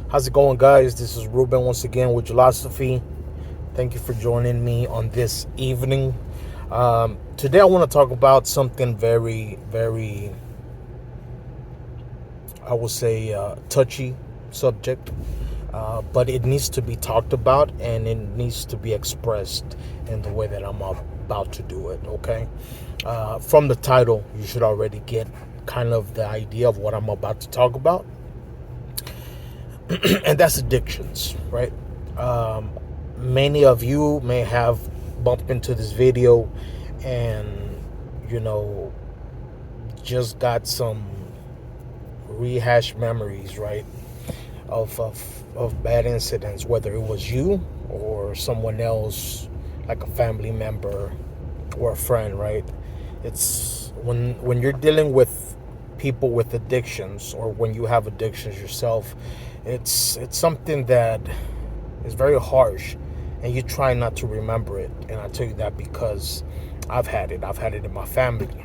How's it going, guys? This is Ruben once again with Ulosophy. Thank you for joining me on this evening. Today I want to talk about something very, I would say, touchy subject. But it needs to be talked about and it needs to be expressed in the way that I'm about to do it, okay? From the title, you should already get kind of the idea of what I'm about to talk about. And that's addictions, right? Many of you may have bumped into this video and, just got some rehashed memories, right? Of bad incidents, whether it was you or someone else, like a family member or a friend, right? It's when you're dealing with people with addictions, or when you have addictions yourself, it's something that is very harsh, and you try not to remember it. And I tell you that because I've had it in my family.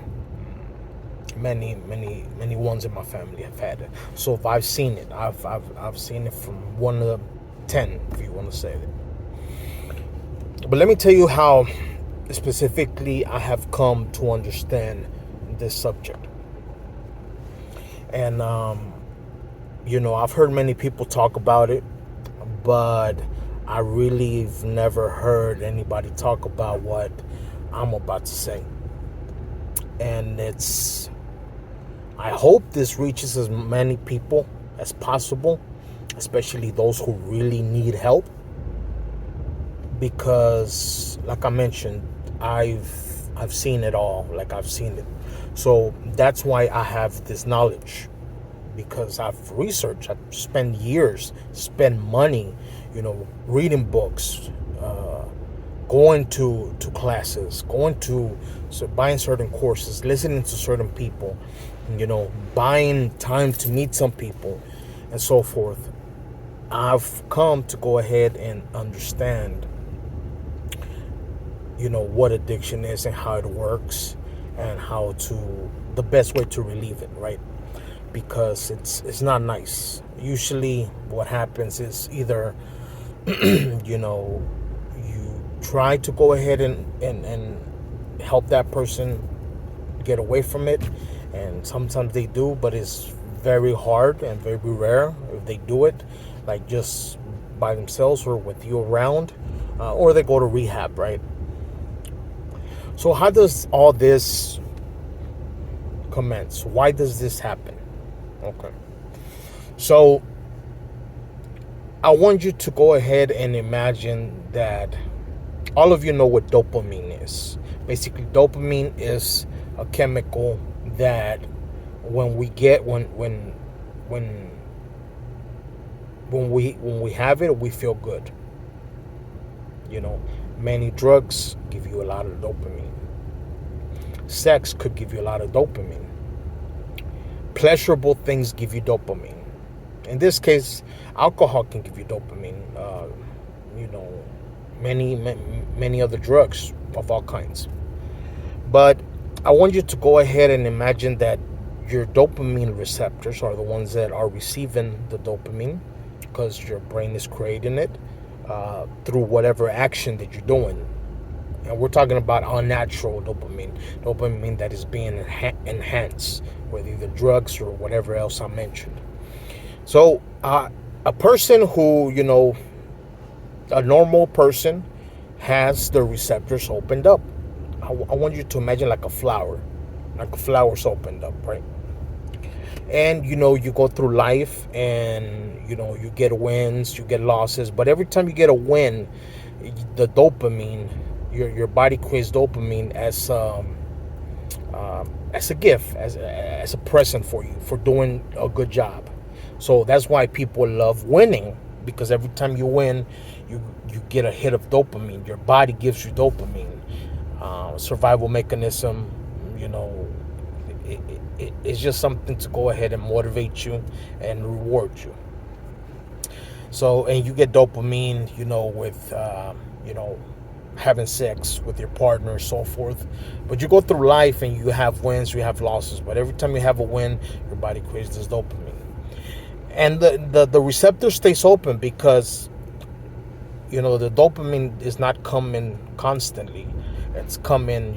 Many ones in my family have had it. So if I've seen it, I've seen it from 1 to 10, if you want to say it. But let me tell you how specifically I have come to understand this subject. And I've heard many people talk about it, but I really have never heard anybody talk about what I'm about to say. And I hope this reaches as many people as possible, especially those who really need help. Because, like I mentioned, I've seen it all. Like, I've seen it. So that's why I have this knowledge. Because I've researched, I've spent years, spent money, reading books, going to classes, buying certain courses, listening to certain people, buying time to meet some people, and so forth. I've come to go ahead and understand, what addiction is and how it works, and the best way to relieve it, right? Because it's not nice. Usually what happens is either, you try to go ahead and help that person get away from it, and sometimes they do, but it's very hard and very rare if they do it, like just by themselves or with you around, or they go to rehab, right? So how does all this commence? Why does this happen? Okay. So I want you to go ahead and imagine that all of you know what dopamine is. Basically, dopamine is a chemical that when we have it, we feel good. Many drugs give you a lot of dopamine. Sex could give you a lot of dopamine. Pleasurable things give you dopamine. In this case, alcohol can give you dopamine. Many other drugs of all kinds. But I want you to go ahead and imagine that your dopamine receptors are the ones that are receiving the dopamine, because your brain is creating it through whatever action that you're doing. And we're talking about unnatural dopamine that is being enhanced with either drugs or whatever else I mentioned. So a person who, a normal person has the receptors opened up. I want you to imagine like a flower's opened up, right? And, you go through life and, you get wins, you get losses. But every time you get a win, the dopamine, your body creates dopamine as a gift, as a present for you for doing a good job. So that's why people love winning, because every time you win, you get a hit of dopamine. Your body gives you dopamine. Survival mechanism, it's just something to go ahead and motivate you and reward you. So, and you get dopamine, with, having sex with your partner and so forth. But you go through life and you have wins, you have losses. But every time you have a win, your body creates this dopamine. And the receptor stays open because, the dopamine is not coming constantly. It's coming,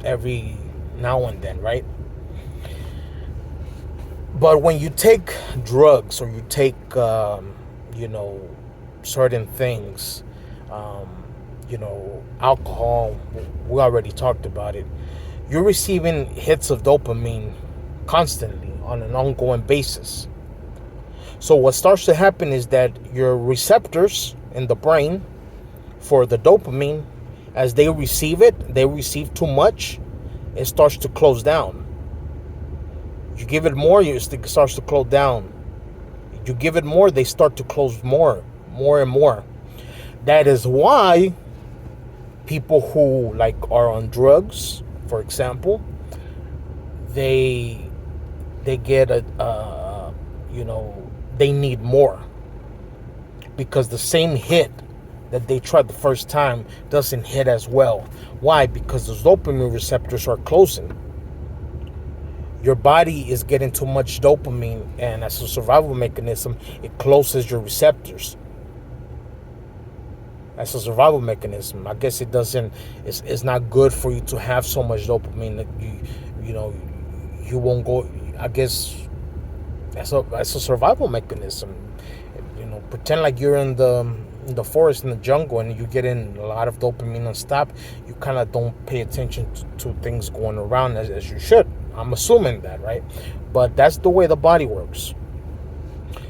every now and then, right? But when you take drugs or you take, certain things, alcohol, we already talked about it, you're receiving hits of dopamine constantly on an ongoing basis. So what starts to happen is that your receptors in the brain for the dopamine, as they receive too much, it starts to close down. You give it more, it starts to close down. You give it more, they start to close more and more. That is why people who are on drugs, for example, they get they need more, because the same hit that they tried the first time doesn't hit as well. Why? Because those dopamine receptors are closing. Your body is getting too much dopamine, and as a survival mechanism, it closes your receptors. As a survival mechanism, I guess it's not good for you to have so much dopamine that you won't go. I guess as a survival mechanism, pretend like you're in the forest, in the jungle, and you get in a lot of dopamine nonstop. You kind of don't pay attention to things going around as you should. I'm assuming that, right? But that's the way the body works.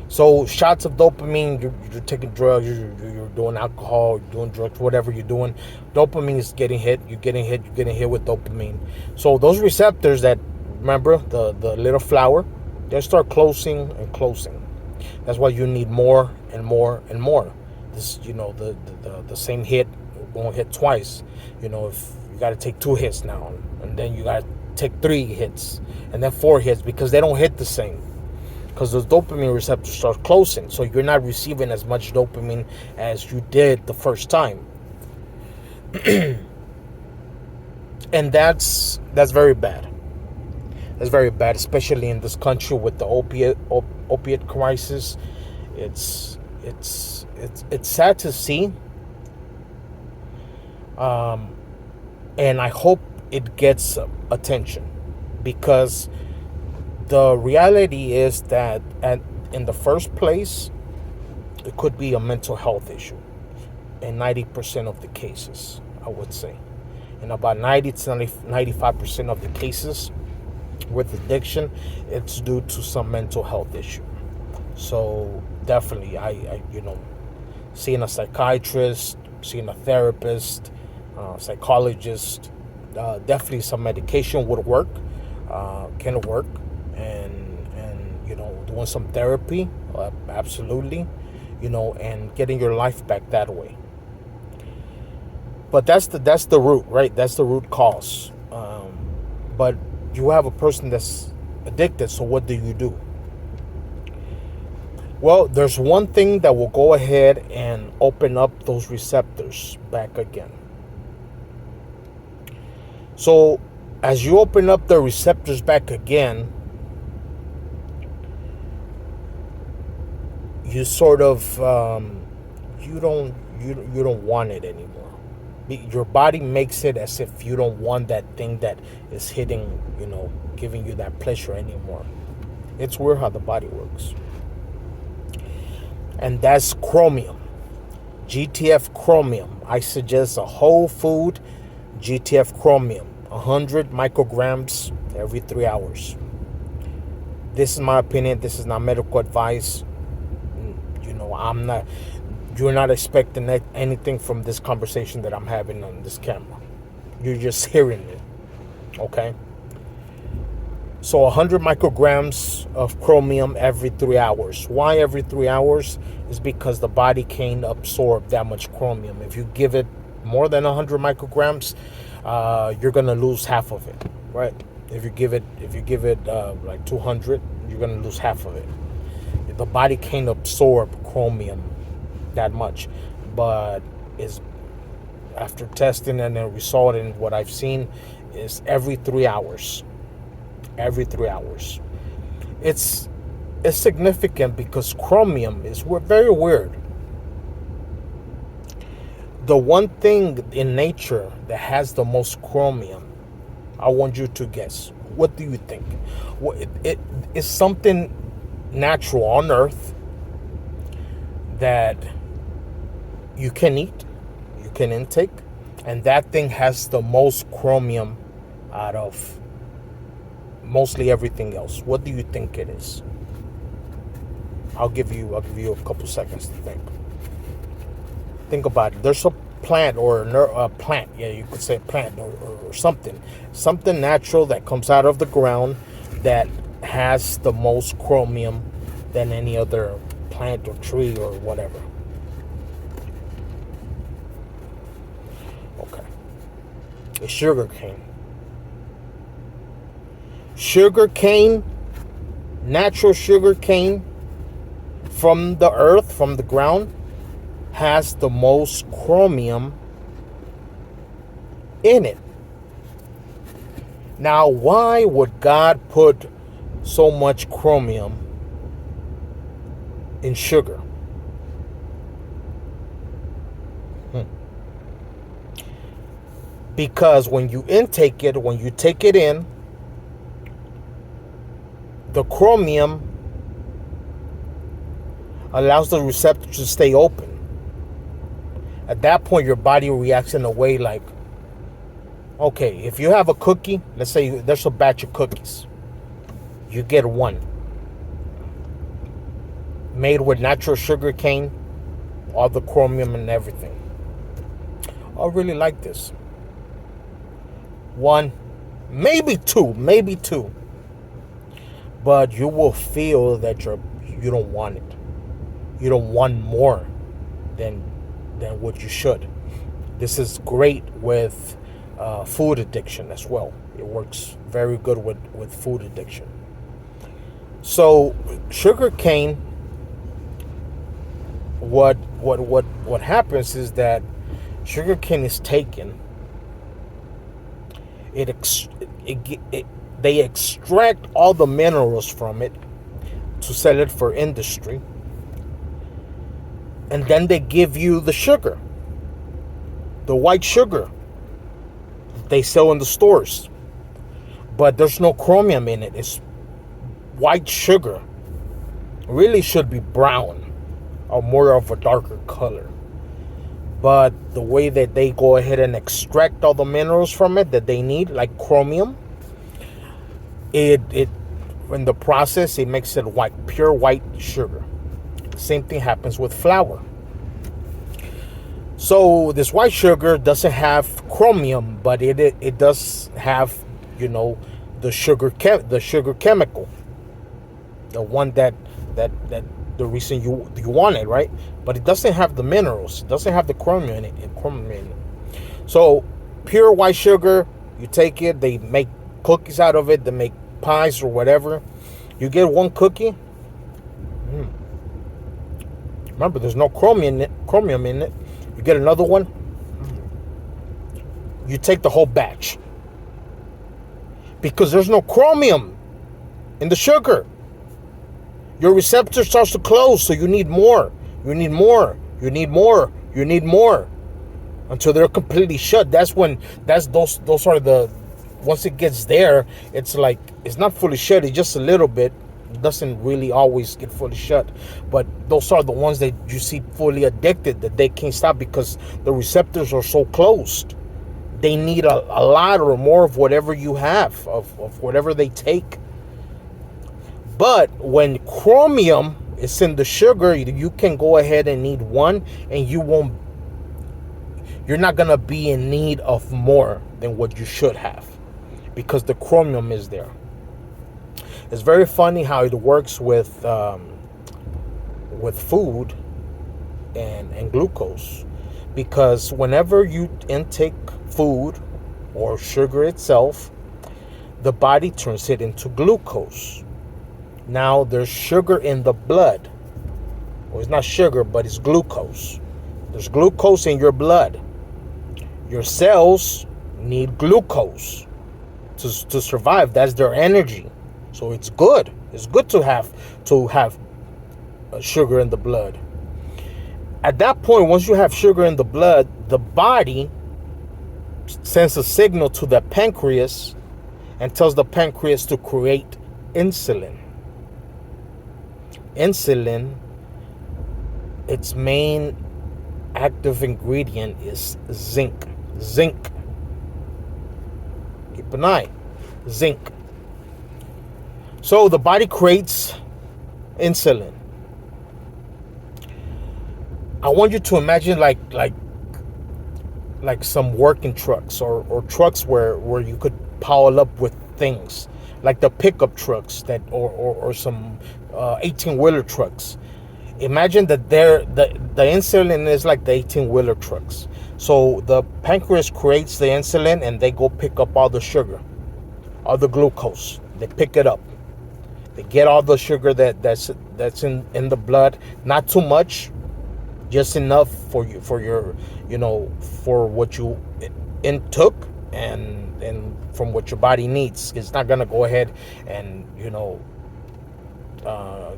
So shots of dopamine, you're taking drugs, you're doing alcohol, you're doing drugs, whatever you're doing, dopamine is getting hit. You're getting hit with dopamine. So those receptors that, remember, the little flower, they start closing and closing. That's why you need more and more and more. This, the same hit won't hit twice. If you got to take 2 hits now, and then you got to take 3 hits, and then 4 hits, because they don't hit the same. Because those dopamine receptors start closing, so you're not receiving as much dopamine as you did the first time. And that's very bad. That's very bad, especially in this country with the opiate crisis. It's sad to see, and I hope it gets attention, because the reality is that in the first place, it could be a mental health issue in 90% of the cases, I would say. In about 90 to 95% of the cases with addiction, it's due to some mental health issue. So definitely, I seeing a psychiatrist, seeing a therapist, psychologist, definitely some medication would work, can work, and doing some therapy, absolutely, and getting your life back that way. But that's the root, right? That's the root cause. But you have a person that's addicted, so what do? Well, there's one thing that will go ahead and open up those receptors back again. So as you open up the receptors back again, you sort of you don't want it anymore. Your body makes it as if you don't want that thing that is hitting, giving you that pleasure anymore. It's weird how the body works. And that's chromium. GTF Chromium. I suggest a whole food GTF Chromium. 100 micrograms every 3 hours. This is my opinion. This is not medical advice. You're not expecting anything from this conversation that I'm having on this camera. You're just hearing it. Okay? So 100 micrograms of chromium every 3 hours. Why every 3 hours? Is because the body can't absorb that much chromium. If you give it more than 100 micrograms, you're gonna lose half of it, right? If you give it like 200, you're gonna lose half of it. The body can't absorb chromium that much, but is after testing and the result and what I've seen is every 3 hours. Every 3 hours. It's it's significant because chromium is very weird. The one thing in nature that has the most chromium, I want you to guess. What do you think? It is something natural on Earth that you can eat, you can intake, and that thing has the most chromium out of mostly everything else. What do you think it is? I'll give you a couple seconds to think. Think about it. There's a plant or a plant, yeah, you could say plant or something natural that comes out of the ground that has the most chromium than any other plant or tree or whatever. Okay. It's sugar cane. Sugar cane, natural sugar cane from the earth, from the ground, has the most chromium in it. Now, why would God put so much chromium in sugar? Because when you intake it, when you take it in, the chromium allows the receptor to stay open. At that point, your body reacts in a way like, okay, if you have a cookie, let's say there's a batch of cookies. You get one. Made with natural sugar cane, all the chromium and everything. I really like this. One, maybe two. But you will feel that you don't want it. You don't want more than what you should. This is great with food addiction as well. It works very good with food addiction. So sugar cane, what happens is that sugar cane is taken. They extract all the minerals from it to sell it for industry. And then they give you the sugar, the white sugar they sell in the stores. But there's no chromium in it. It's white sugar. It really should be brown or more of a darker color. But the way that they go ahead and extract all the minerals from it that they need, like chromium, it in the process, it makes it white, pure white sugar. Same thing happens with flour. So this white sugar doesn't have chromium, but it does have, the sugar chemical, the one that the reason you want it, right? But it doesn't have the minerals. It doesn't have the chromium in it. So pure white sugar, you take it. They make cookies out of it. They make pies or whatever. You get one cookie. Remember, there's no chromium in it. You get another one. You take the whole batch. Because there's no chromium in the sugar. Your receptor starts to close, so you need more. You need more. You need more. You need more. Until they're completely shut. Those are the, once it gets there, it's like, it's not fully shut, it's just a little bit. It doesn't really always get fully shut, but those are the ones that you see fully addicted, that they can't stop because the receptors are so closed. They need a lot or more of whatever you have, of whatever they take. But when chromium is in the sugar, you can go ahead and need one, and you're not gonna be in need of more than what you should have, because the chromium is there. It's very funny how it works with food and glucose, because whenever you intake food or sugar itself, the body turns it into glucose. Now there's sugar in the blood. Well, it's not sugar, but it's glucose. There's glucose in your blood. Your cells need glucose to survive. That's their energy. So it's good. It's good to have sugar in the blood. At that point, once you have sugar in the blood, the body sends a signal to the pancreas and tells the pancreas to create insulin. Insulin, its main active ingredient is zinc. Zinc. Keep an eye. Zinc. So the body creates insulin. I want you to imagine like some working trucks or trucks where you could pile up with things, like the pickup trucks that or some 18-wheeler trucks. Imagine that the insulin is like the 18-wheeler trucks. So the pancreas creates the insulin and they go pick up all the sugar, all the glucose. They pick it up. They get all the sugar that's in the blood. Not too much, just enough for what you intook and from what your body needs. It's not gonna go ahead and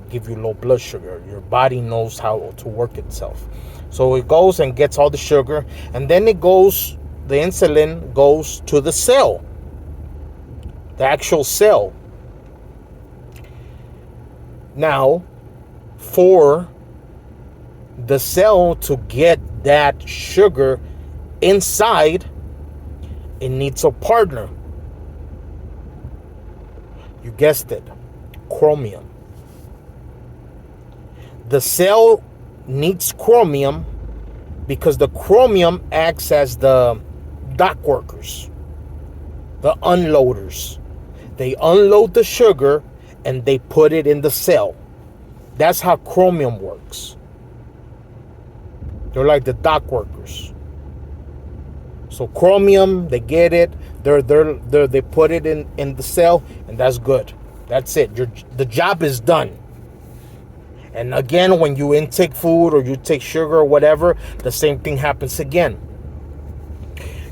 give you low blood sugar. Your body knows how to work itself. So it goes and gets all the sugar, and then the insulin goes to the cell, the actual cell. Now, for the cell to get that sugar inside, it needs a partner. You guessed it, chromium. The cell needs chromium because the chromium acts as the dock workers, the unloaders. They unload the sugar and they put it in the cell. That's how chromium works. They're like the dock workers. So chromium, they get it, they put it in the cell, and that's good. That's it. The job is done. And again, when you intake food or you take sugar or whatever, the same thing happens again.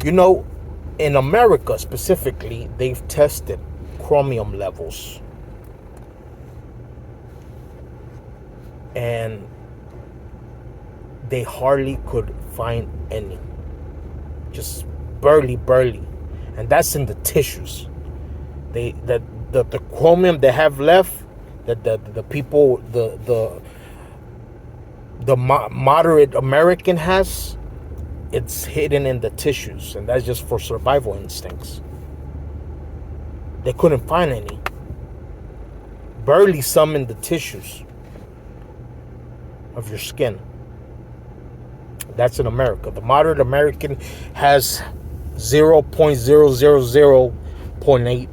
In America specifically, they've tested chromium levels. And they hardly could find any. Just barely. And that's in the tissues. The chromium they have left, that the people, the moderate American has, it's hidden in the tissues, and that's just for survival instincts. They couldn't find any. Barely some in the tissues of your skin. That's in America. The moderate American has 0.000.8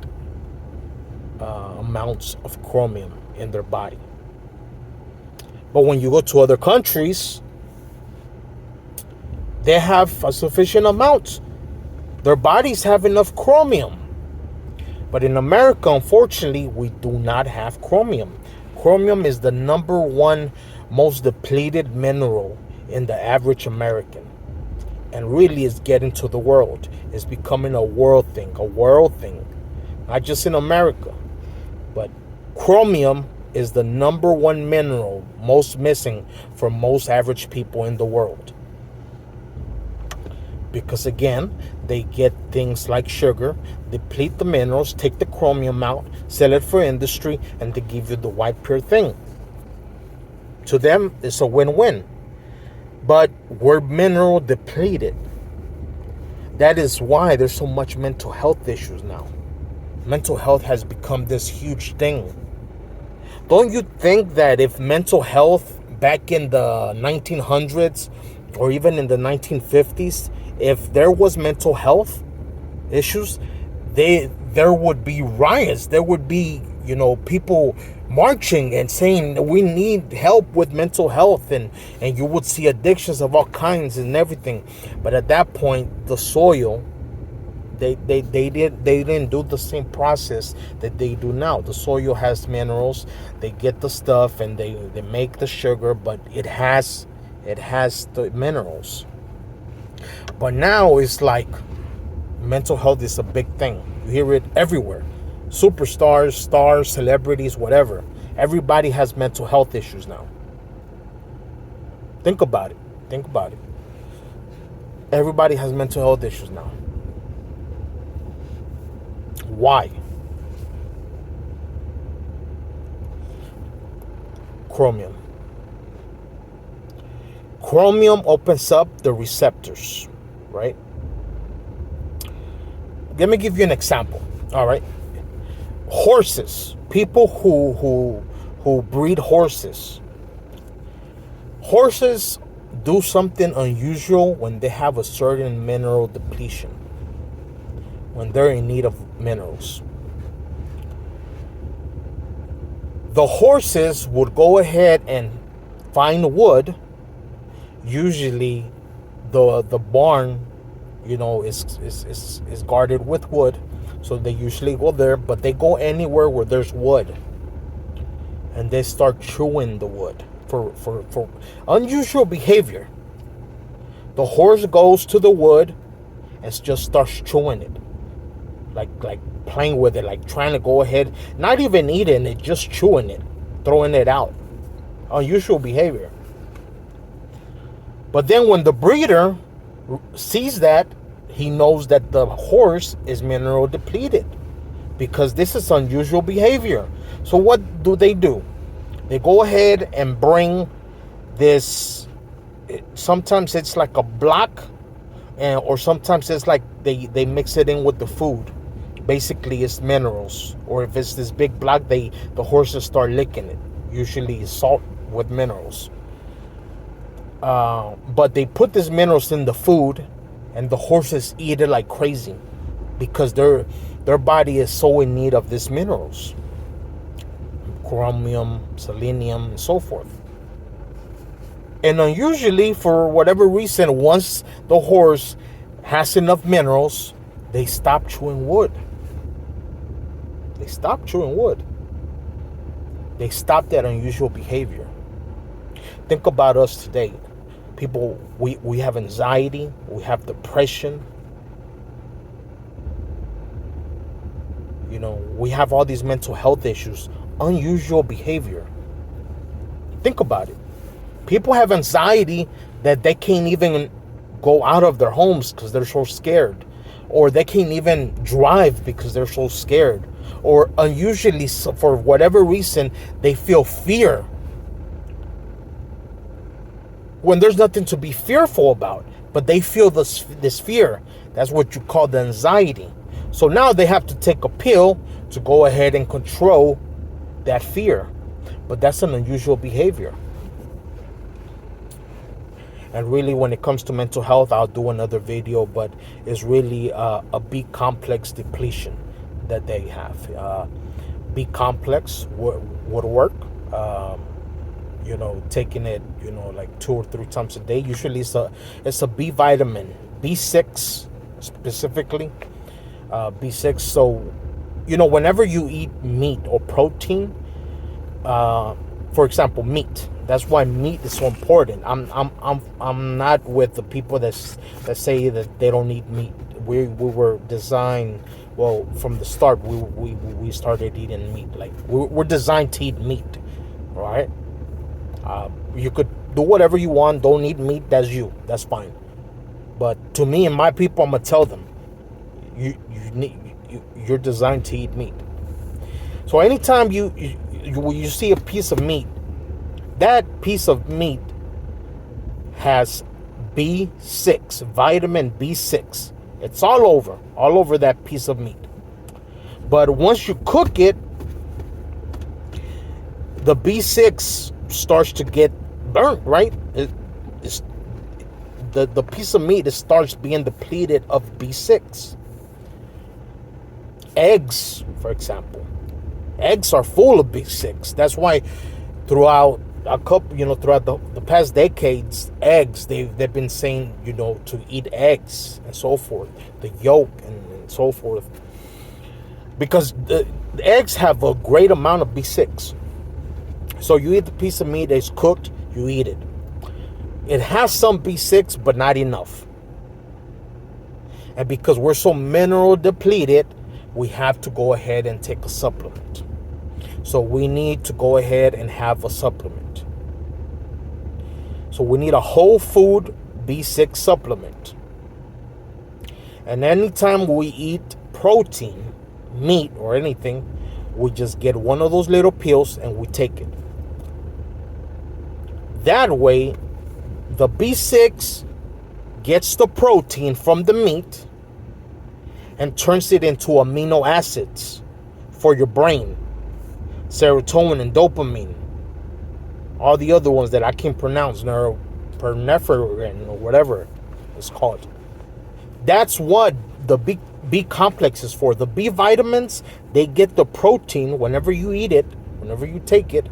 amounts of chromium in their body. But when you go to other countries, they have a sufficient amount. Their bodies have enough chromium. But in America, unfortunately, we do not have chromium. Chromium is the number one most depleted mineral in the average American, and really is getting to the world. It's becoming a world thing, not just in America. But chromium is the number one mineral most missing for most average people in the world, because again, they get things like sugar, deplete the minerals, take the chromium out, sell it for industry, and they give you the white pure thing. To them, it's a win-win. But we're mineral depleted. That is why there's so much mental health issues now. Mental health has become this huge thing. Don't you think that if mental health back in the 1900s or even in the 1950s, if there was mental health issues, there would be riots. There would be, people marching and saying we need help with mental health, and you would see addictions of all kinds and everything. But at that point, the soil, they didn't do the same process that they do now. The soil has minerals. They get the stuff and they make the sugar, but it has the minerals. But now it's like mental health is a big thing. You hear it everywhere. superstars, stars, celebrities, whatever. Everybody has mental health issues now. Think about it. Think about it. Everybody has mental health issues now. Why? Chromium. Chromium opens up the receptors, right? Let me give you an example. All right. Horses. People who breed horses. Horses do something unusual when they have a certain mineral depletion, when they're in need of minerals. The horses would go ahead and find wood. Usually the barn, is guarded with wood, so they usually go there, but they go anywhere where there's wood, and they start chewing the wood for unusual behavior. The horse goes to the wood and just starts chewing it, like playing with it, like trying to go ahead, not even eating it, just chewing it, throwing it out. Unusual behavior. But then when the breeder sees that, he knows that the horse is mineral depleted, because this is unusual behavior. So what do? They go ahead and bring this. Sometimes it's like a block, or sometimes it's like they mix it in with the food. Basically, it's minerals. Or if it's this big block, the horses start licking it. Usually salt with minerals. But they put these minerals in the food, and the horses eat it like crazy, because their body is so in need of these minerals. Chromium, selenium, and so forth. And unusually, for whatever reason, once the horse has enough minerals, they stop chewing wood. They stop chewing wood. They stop that unusual behavior. Think about us today. People, we have anxiety, we have depression. We have all these mental health issues, unusual behavior. Think about it. People have anxiety that they can't even go out of their homes because they're so scared. Or they can't even drive because they're so scared. Or unusually, for whatever reason, they feel fear, when there's nothing to be fearful about, but they feel this fear. That's what you call the anxiety. So now they have to take a pill to go ahead and control that fear. But that's an unusual behavior. And really, when it comes to mental health, I'll do another video, but it's really a B complex depletion that they have. B complex would work. Taking it, like 2 or 3 times a day. Usually it's a B vitamin, B6 specifically, B6. So, whenever you eat meat or protein, for example, meat. That's why meat is so important. I'm not with the people that say that they don't eat meat. We were designed, well, from the start. We started eating meat. Like we're designed to eat meat, right? You could do whatever you want. Don't eat meat. That's you. That's fine. But to me and my people, I'm gonna tell them, you're designed to eat meat. So anytime you see a piece of meat, that piece of meat has B6, vitamin B6. It's all over that piece of meat. But once you cook it, the B6 starts to get burnt, right? It's the piece of meat, it starts being depleted of B6. Eggs, for example. Eggs are full of B6. That's why throughout the past decades, eggs, they've been saying, to eat eggs and so forth, the yolk and so forth, because the eggs have a great amount of B6. So you eat the piece of meat that's cooked, you eat it. It has some B6, but not enough. And because we're so mineral depleted, we have to go ahead and take a supplement. So we need to go ahead and have a supplement. So we need a whole food B6 supplement. And anytime we eat protein, meat or anything, we just get one of those little pills and we take it. That way, the B6 gets the protein from the meat and turns it into amino acids for your brain. Serotonin and dopamine. All the other ones that I can't pronounce, norepinephrine or whatever it's called. That's what the B complex is for. The B vitamins, they get the protein whenever you eat it, whenever you take it,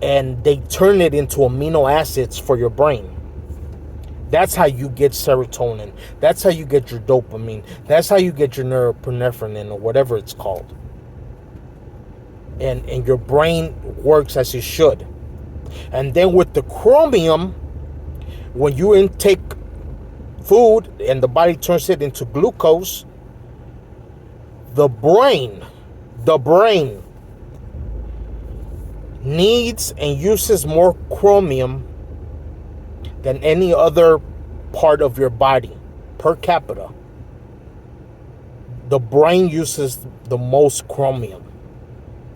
and they turn it into amino acids for your brain. That's how you get serotonin. That's how you get your dopamine. That's how you get your norepinephrine or whatever it's called. And your brain works as it should. And then with the chromium, when you intake food and the body turns it into glucose, the brain needs and uses more chromium than any other part of your body per capita. The brain uses the most chromium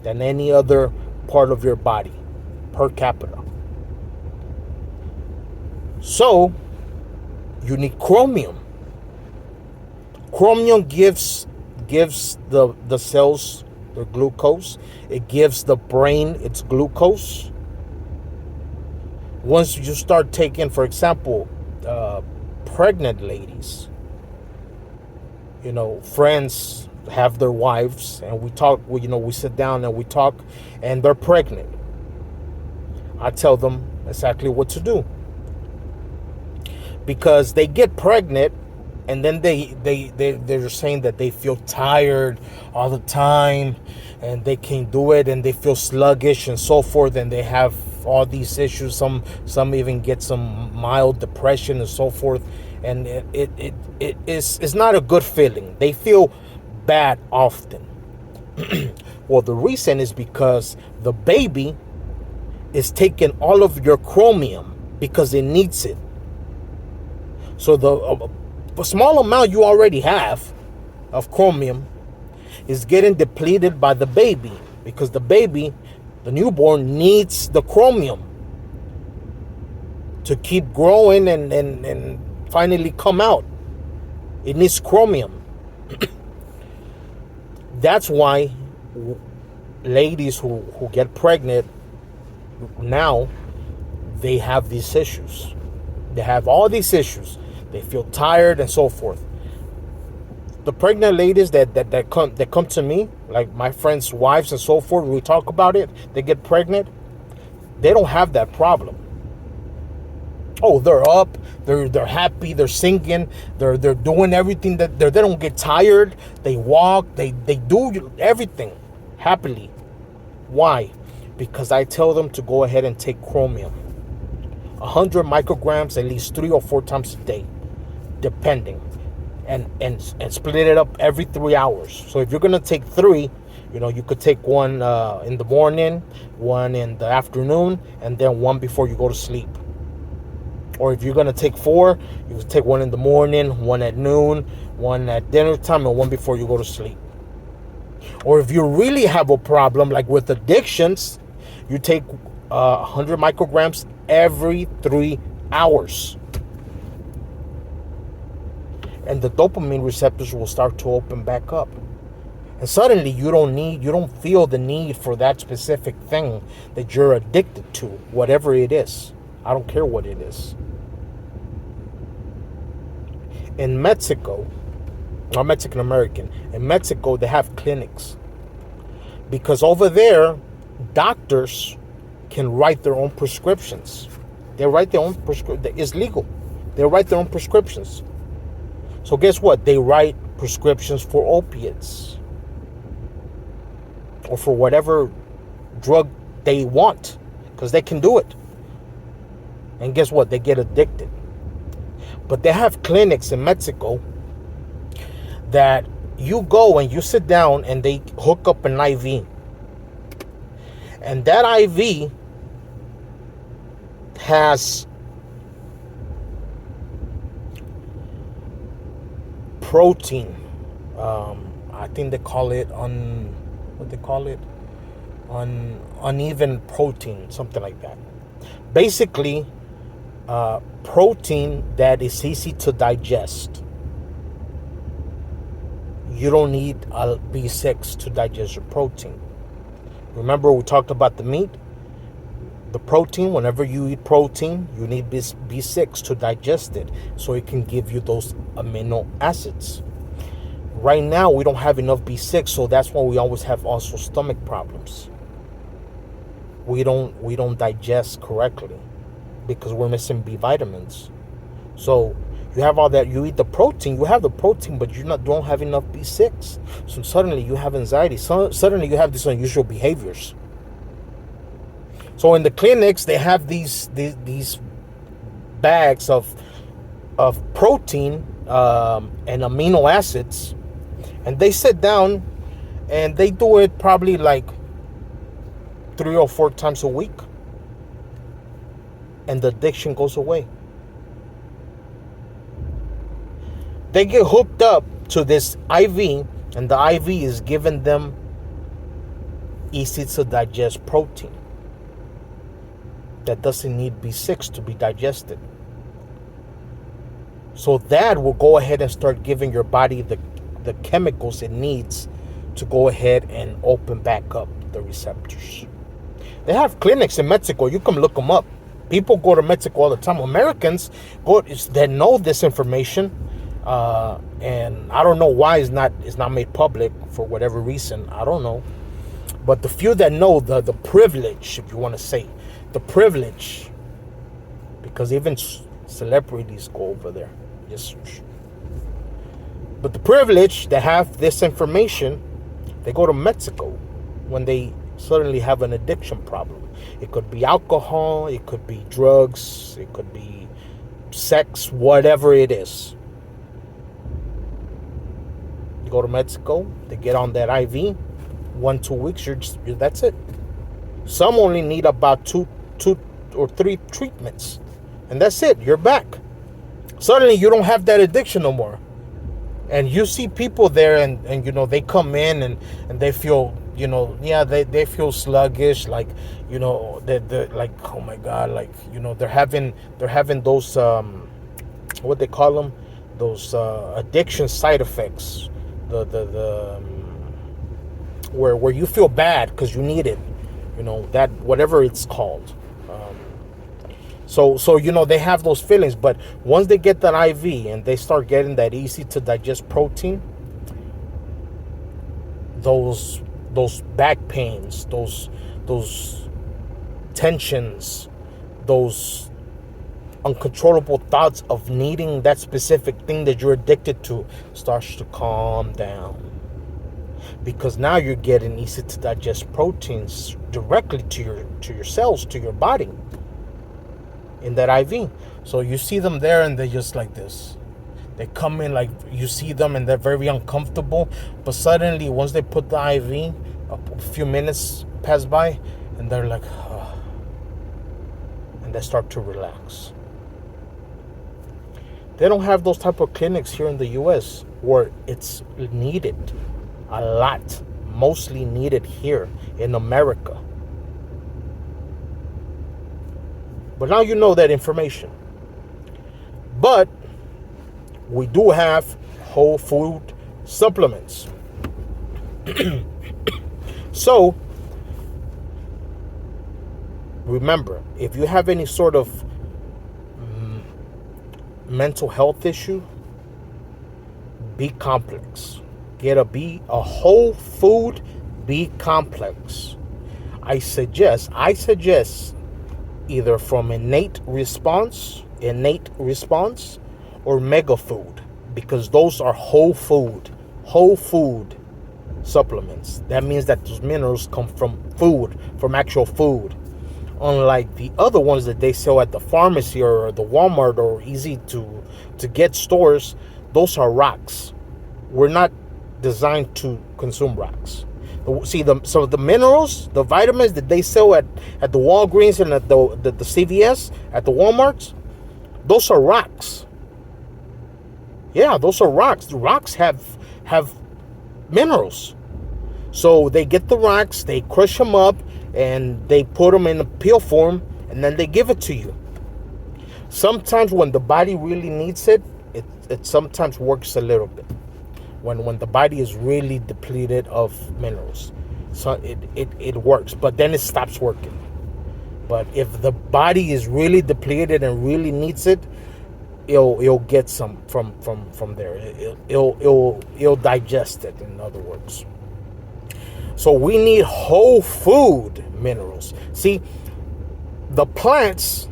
than any other part of your body per capita. So you need chromium. Chromium gives the cells their glucose. It gives the brain its glucose. Once you start taking, for example, pregnant ladies, friends have their wives and we talk, we sit down and we talk, and they're pregnant. I tell them exactly what to do. Because they get pregnant and then they're saying that they feel tired all the time and they can't do it and they feel sluggish and so forth, and they have all these issues. Some even get some mild depression and so forth, and it's not a good feeling. They feel bad often. Well, the reason is because the baby is taking all of your chromium because it needs it. So the small amount you already have of chromium is getting depleted by the baby, because the baby, the newborn, needs the chromium to keep growing and finally come out. It needs chromium. That's why ladies who get pregnant now, they have these issues. They have all these issues. They feel tired and so forth. The pregnant ladies that come to me, like my friends' wives and so forth, we talk about it, they get pregnant, they don't have that problem. Oh, they're up, they're happy, they're singing, they're doing everything, that they don't get tired, they walk, they do everything happily. Why? Because I tell them to go ahead and take chromium. 100 micrograms at least 3 or 4 times a day, depending, and split it up every 3 hours. So if you're gonna take 3, you could take one in the morning, one in the afternoon, and then one before you go to sleep. Or if you're gonna take 4, you could take one in the morning, one at noon, one at dinner time, and one before you go to sleep. Or if you really have a problem like with addictions, you take 100 micrograms every 3 hours. And the dopamine receptors will start to open back up. And suddenly you don't feel the need for that specific thing that you're addicted to, whatever it is. I don't care what it is. In Mexico, I'm Mexican American, in Mexico they have clinics. Because over there, doctors can write their own prescriptions. They write their own prescription. It's legal. They write their own prescriptions. So guess what? They write prescriptions for opiates or for whatever drug they want, because they can do it. And guess what? They get addicted. But they have clinics in Mexico that you go and you sit down and they hook up an IV. And that IV has protein. I think they call it uneven protein, something like that. Basically, protein that is easy to digest. You don't need a B6 to digest your protein. Remember, we talked about the meat, the protein. Whenever you eat protein, you need B6 to digest it, so it can give you those amino acids. Right now, we don't have enough B6, so that's why we always have also stomach problems. We don't digest correctly because we're missing B vitamins. So you have all that. You eat the protein. You have the protein, but don't have enough B6. So suddenly you have anxiety. Suddenly you have these unusual behaviors. So in the clinics, they have these bags of protein and amino acids, and they sit down and they do it probably like 3 or 4 times a week, and the addiction goes away. They get hooked up to this IV, and the IV is giving them easy to digest protein that doesn't need B6 to be digested. So that will go ahead and start giving your body the chemicals it needs to go ahead and open back up the receptors. They have clinics in Mexico. You can look them up. People go to Mexico all the time. Americans that know this information, and I don't know why it's not made public for whatever reason. I don't know. But the few that know the privilege, if you want to say, the privilege, because even celebrities go over there. Yes, but the privilege that have this information, they go to Mexico when they suddenly have an addiction problem. It could be alcohol, it could be drugs, it could be sex, whatever it is. You go to Mexico, they get on that IV, 1-2 weeks, that's it. Some only need about 2 or 3 treatments, and that's it. You're back. Suddenly you don't have that addiction no more. And you see people there, and they come in and they feel, they feel sluggish, like, they're like, oh my God, like, they're having those what they call them, those addiction side effects, where you feel bad because you need it, that whatever it's called. So they have those feelings, but once they get that IV and they start getting that easy to digest protein, those back pains, those tensions, those uncontrollable thoughts of needing that specific thing that you're addicted to starts to calm down. Because now you're getting easy to digest proteins directly to your cells, to your body, in that IV. So you see them there and they're just like this. They come in, like, you see them and they're very uncomfortable, but suddenly once they put the IV, a few minutes pass by and they're like, oh, and they start to relax. They don't have those type of clinics here in the US where it's needed a lot, mostly needed here in America. But now you know that information. But we do have whole food supplements. So remember, if you have any sort of mental health issue, B complex. Get a whole food B complex. I suggest either from Innate response or Mega Food, because those are whole food supplements. That means that those minerals come from food, from actual food. Unlike the other ones that they sell at the pharmacy or the Walmart or easy to get stores, those are rocks. We're not designed to consume rocks. See, so the minerals, the vitamins that they sell at the Walgreens and at the CVS, at the Walmarts, those are rocks. Yeah, those are rocks. The rocks have minerals. So they get the rocks, they crush them up, and they put them in a pill form, and then they give it to you. Sometimes when the body really needs it, it sometimes works a little bit. When the body is really depleted of minerals, so it works, but then it stops working. But if the body is really depleted and really needs it, it'll get some from there. It'll digest it, in other words. So we need whole food minerals. See, the plants,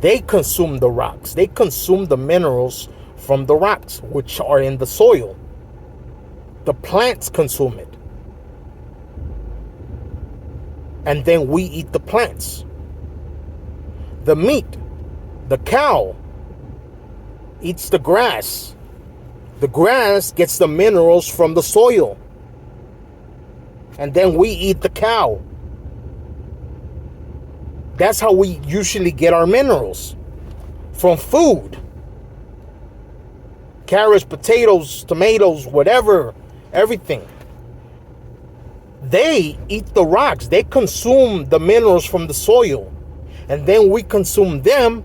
they consume the rocks. They consume the minerals from the rocks, which are in the soil. The plants consume it. And then we eat the plants. The meat, the cow, eats the grass. The grass gets the minerals from the soil. And then we eat the cow. That's how we usually get our minerals. From food. Carrots, potatoes, tomatoes, whatever. Everything. They eat the rocks. They consume the minerals from the soil. And then we consume them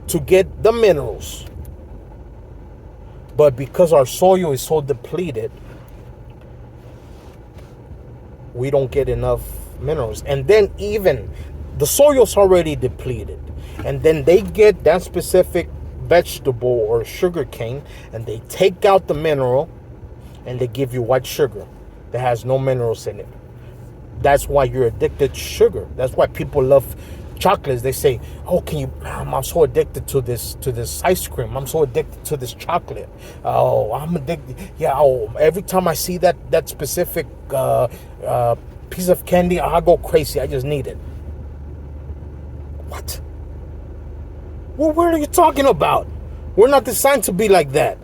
to get the minerals. But because our soil is so depleted, we don't get enough minerals. And then even the soil's already depleted. And then they get that specific vegetable or sugar cane, and they take out the mineral, and they give you white sugar that has no minerals in it. That's why you're addicted to sugar. That's why people love chocolates. They say, "Oh, I'm so addicted to this ice cream. I'm so addicted to this chocolate. Oh, I'm addicted. Yeah. Oh, every time I see that specific piece of candy, I go crazy. I just need it." What? Well, what are you talking about? We're not designed to be like that.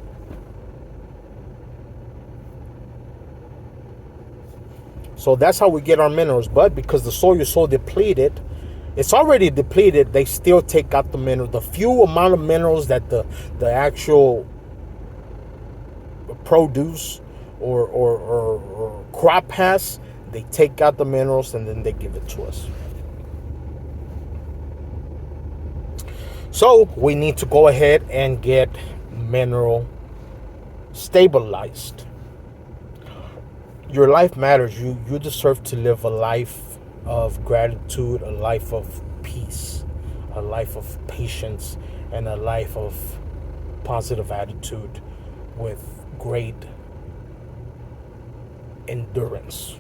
So that's how we get our minerals. But because the soil is so depleted, it's already depleted, they still take out the minerals. The few amount of minerals that the actual produce or crop has, they take out the minerals and then they give it to us. So we need to go ahead and get mineral stabilized. Your life matters. You deserve to live a life of gratitude, a life of peace, a life of patience, and a life of positive attitude with great endurance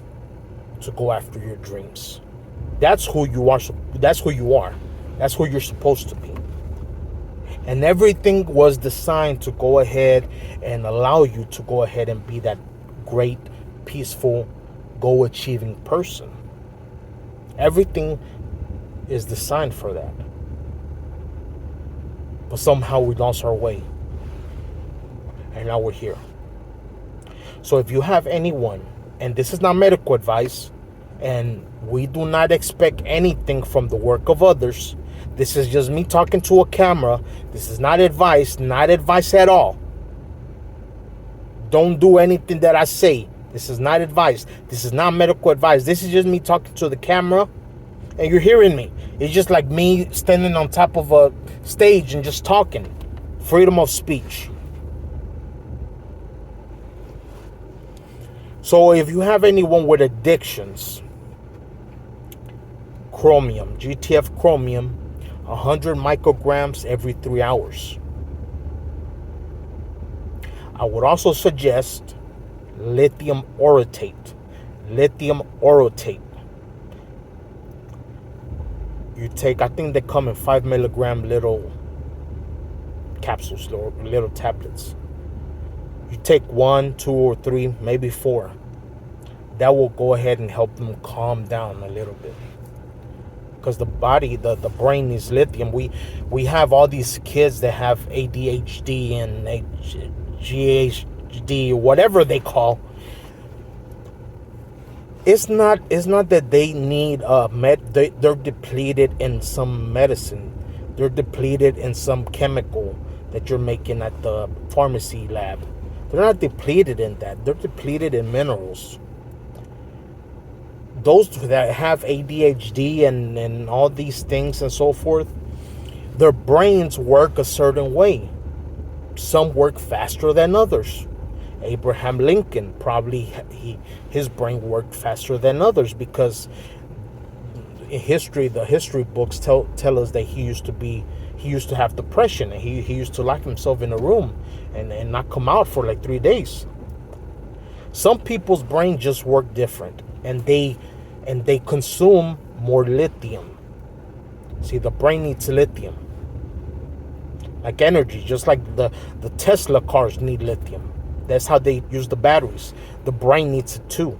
to go after your dreams. That's who you are. That's who you are. That's who you're supposed to be. And everything was designed to go ahead and allow you to go ahead and be that great, peaceful, goal-achieving person. Everything is designed for that. But somehow we lost our way. And now we're here. So if you have anyone, and this is not medical advice, and we do not expect anything from the work of others. This is just me talking to a camera. This is not advice at all. Don't do anything that I say. This is not advice. This is not medical advice. This is just me talking to the camera, and you're hearing me. It's just like me standing on top of a stage and just talking. Freedom of speech. So if you have anyone with addictions, chromium, GTF Chromium, 100 micrograms every 3 hours. I would also suggest Lithium Orotate. Lithium Orotate. You take, I think they come in 5 milligram little capsules, little tablets. You take 1, 2, or 3, maybe 4. That will go ahead and help them calm down a little bit. Because the body, the brain needs lithium. We have all these kids that have ADHD and GHD, whatever they call. It's not that they need they're depleted in some medicine. They're depleted in some chemical that you're making at the pharmacy lab. They're not depleted in that. They're depleted in minerals. Those that have ADHD and all these things and so forth, their brains work a certain way. Some work faster than others. Abraham Lincoln, probably his brain worked faster than others because in history, the history books tell us that he used to have depression, and he used to lock himself in a room and not come out for like 3 days. Some people's brain just work different, and they consume more lithium. See, the brain needs lithium. Like energy, just like the Tesla cars need lithium. That's how they use the batteries. The brain needs it too.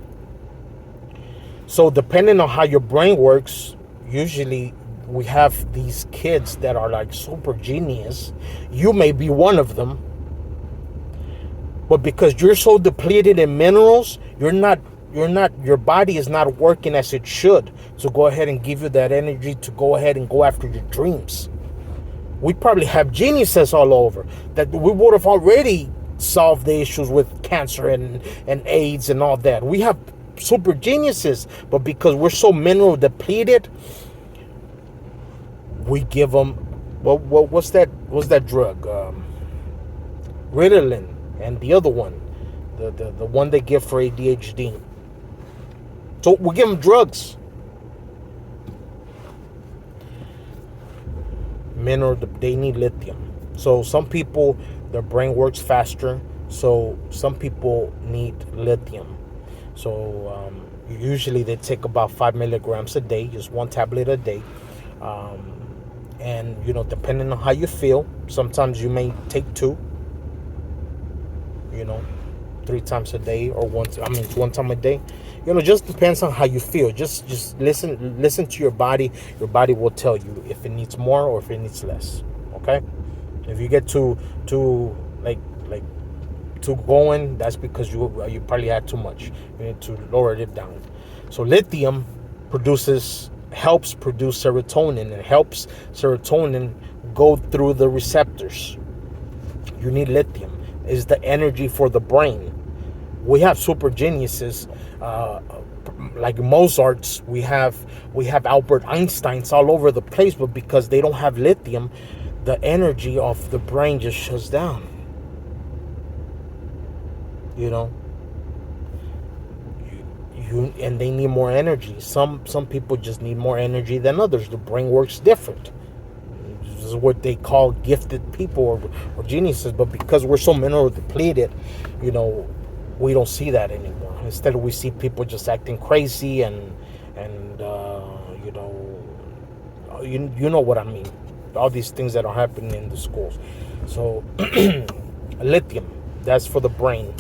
So depending on how your brain works, usually we have these kids that are like super genius. You may be one of them. But because you're so depleted in minerals, your body is not working as it should to go ahead and give you that energy to go ahead and go after your dreams. We probably have geniuses all over that we would have already solved the issues with cancer and AIDS and all that. We have super geniuses, but because we're so mineral depleted, we give them what's that drug? Ritalin, and the other one, the one they give for ADHD. So we give them drugs. Mineral, they need lithium. So some people, their brain works faster. So some people need lithium. So usually they take about 5 milligrams a day, just one tablet a day. And depending on how you feel, sometimes you may take 2. 3 times a day, or one time a day. Just depends on how you feel. Just listen to your body. Your body will tell you if it needs more or if it needs less. Okay? If you get too going, that's because you probably had too much. You need to lower it down. So lithium helps produce serotonin, and helps serotonin go through the receptors. You need lithium. Is the energy for the brain. We have super geniuses like Mozart's. We have Albert Einstein's all over the place, but because they don't have lithium, the energy of the brain just shuts down. And they need more energy. Some people just need more energy than others. The brain works different. This is what they call gifted people or geniuses. But because we're so mineral depleted, we don't see that anymore. Instead, we see people just acting crazy and you know what I mean. All these things that are happening in the schools. So lithium, that's for the brain.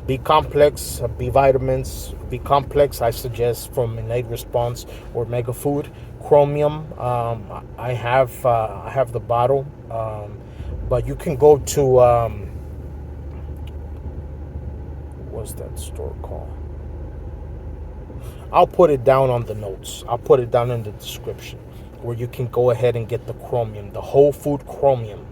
B complex, B vitamins. B complex, I suggest from Innate Response or Mega Food. Chromium, I have the bottle, but you can go to what's that store called? I'll put it down on the notes. I'll put it down in the description where you can go ahead and get the chromium, the whole food chromium.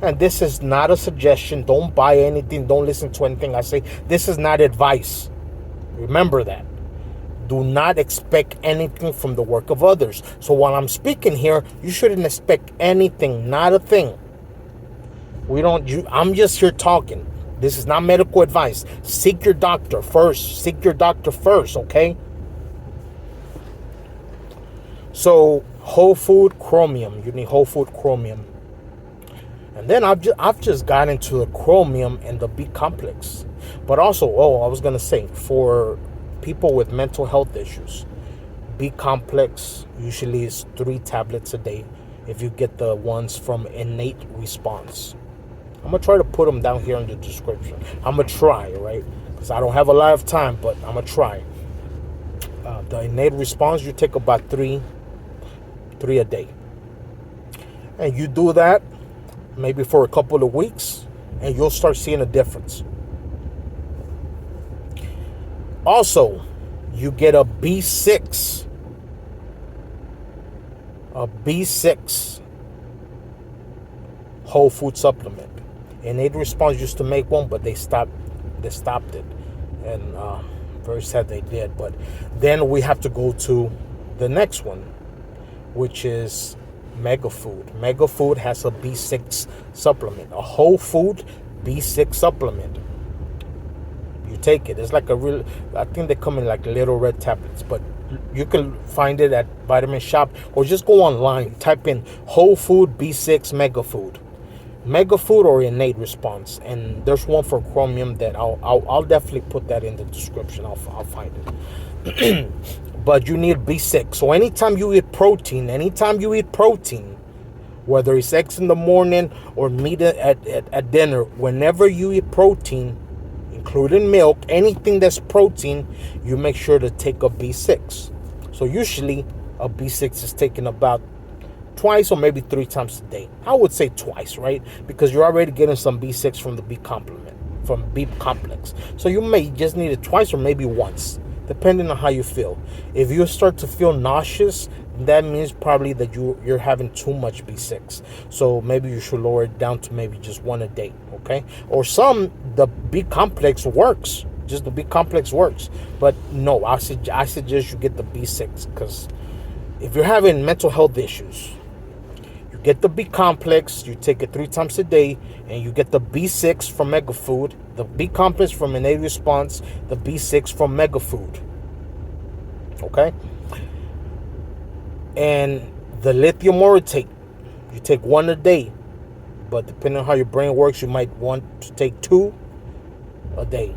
And this is not a suggestion. Don't buy anything. Don't listen to anything I say. This is not advice. Remember that. Do not expect anything from the work of others. So while I'm speaking here, you shouldn't expect anything, not a thing. I'm just here talking. This is not medical advice. Seek your doctor first. Okay? So whole food chromium. You need whole food chromium. And then I've just got into the chromium and the B complex. But also, I was going to say, for people with mental health issues, B complex usually is 3 tablets a day if you get the ones from Innate Response. I'm going to try to put them down here in the description. I'm going to try, right? Because I don't have a lot of time, but I'm going to try. The Innate Response, you take about 3 a day. And you do that maybe for a couple of weeks, and you'll start seeing a difference. Also, you get a B6. A B6 whole food supplement. Innate Response used to make one, but they stopped it. And very sad they did. But then we have to go to the next one, which is Mega Food. Mega Food has a B6 supplement, a whole food B6 supplement. You take it. It's like a real, I think they come in like little red tablets, but you can find it at Vitamin Shop, or just go online, type in whole food B6 Mega Food. Mega Food or Innate Response, and there's one for Chromium that I'll definitely put that in the description. I'll find it. But you need B6. So anytime you eat protein, whether it's eggs in the morning or meat at dinner, whenever you eat protein, including milk, anything that's protein, you make sure to take a B6. So usually a B6 is taken about twice or maybe 3 times a day. I would say twice, right? Because you're already getting some B6 from the B complex. So you may just need it twice or maybe once, depending on how you feel. If you start to feel nauseous, that means probably that you're having too much B6. So maybe you should lower it down to maybe just 1 a day, okay? Or the B complex works. Just the B complex works. But no, I suggest you get the B6, because if you're having mental health issues, you get the B complex, you take it 3 times a day, and you get the B6 from Mega Food, the B complex from Innate Response, the B6 from Mega Food. Okay? And the Lithium Orotate, you take 1 a day, but depending on how your brain works, you might want to take 2 a day,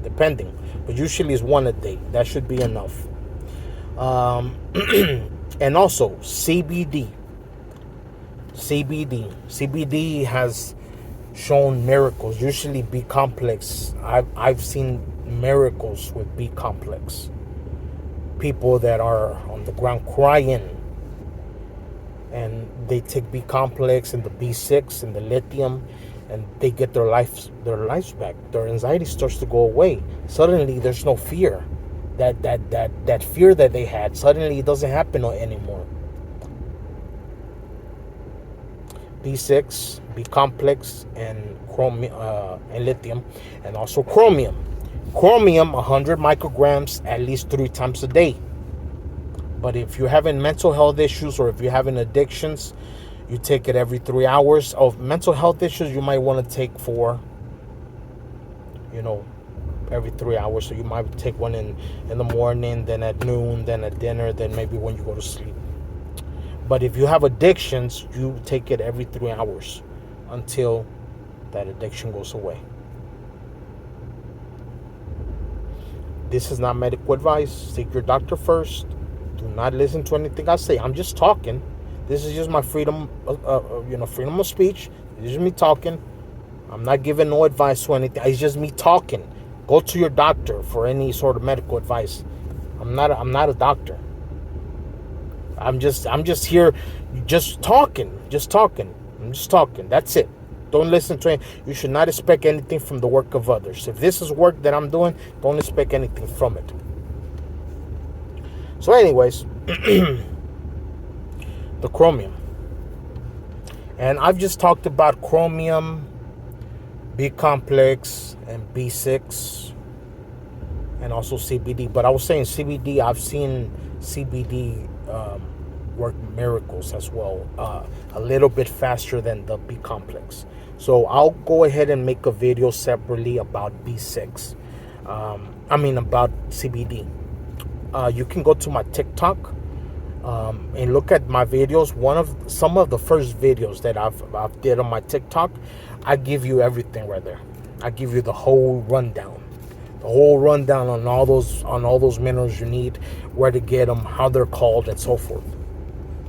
depending. But usually it's 1 a day. That should be enough. And also CBD. CBD has shown miracles. Usually B complex. I've seen miracles with B complex. People that are on the ground crying, and they take B complex and the B6 and the lithium, and they get their lives back. Their anxiety starts to go away. Suddenly there's no fear. That fear that they had, suddenly it doesn't happen anymore. B6, B complex, and chromium, and lithium, and also chromium. Chromium, 100 micrograms at least 3 times a day. But if you're having mental health issues, or if you're having addictions, you take it every 3 hours. Of mental health issues, you might want to take 4, every 3 hours. So you might take one in the morning, then at noon, then at dinner, then maybe when you go to sleep. But if you have addictions, you take it every 3 hours until that addiction goes away. This is not medical advice. Seek your doctor first. Do not listen to anything I say. I'm just talking. This is just my freedom of speech. This is me talking. I'm not giving no advice to anything. It's just me talking. Go to your doctor for any sort of medical advice. I'm not a doctor. I'm just here, just talking. I'm just talking. That's it. Don't listen to it. You should not expect anything from the work of others. If this is work that I'm doing, don't expect anything from it. So anyways, the chromium. And I've just talked about chromium, B complex, and B6, and also CBD. But I was saying CBD, I've seen CBD work miracles as well, a little bit faster than the B complex. So I'll go ahead and make a video separately about B6. About CBD. You can go to my TikTok and look at my videos. Some of the first videos that I've did on my TikTok, I give you everything right there. I give you the whole rundown. On all those minerals you need, where to get them, how they're called, and so forth.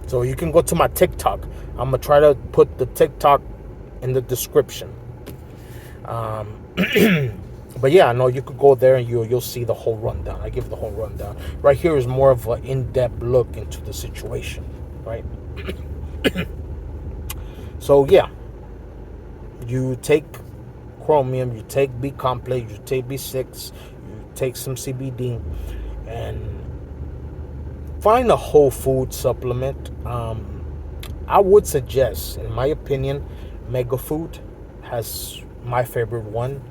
So you can go to my TikTok. I'm gonna try to put the TikTok in the description. But yeah, I know you could go there and you'll see the whole rundown. I give the whole rundown. Right here is more of an in-depth look into the situation, right? So yeah, you take chromium, you take B complex, you take B6, you take some CBD, and find a whole food supplement. I would suggest, in my opinion, Mega Food has my favorite one.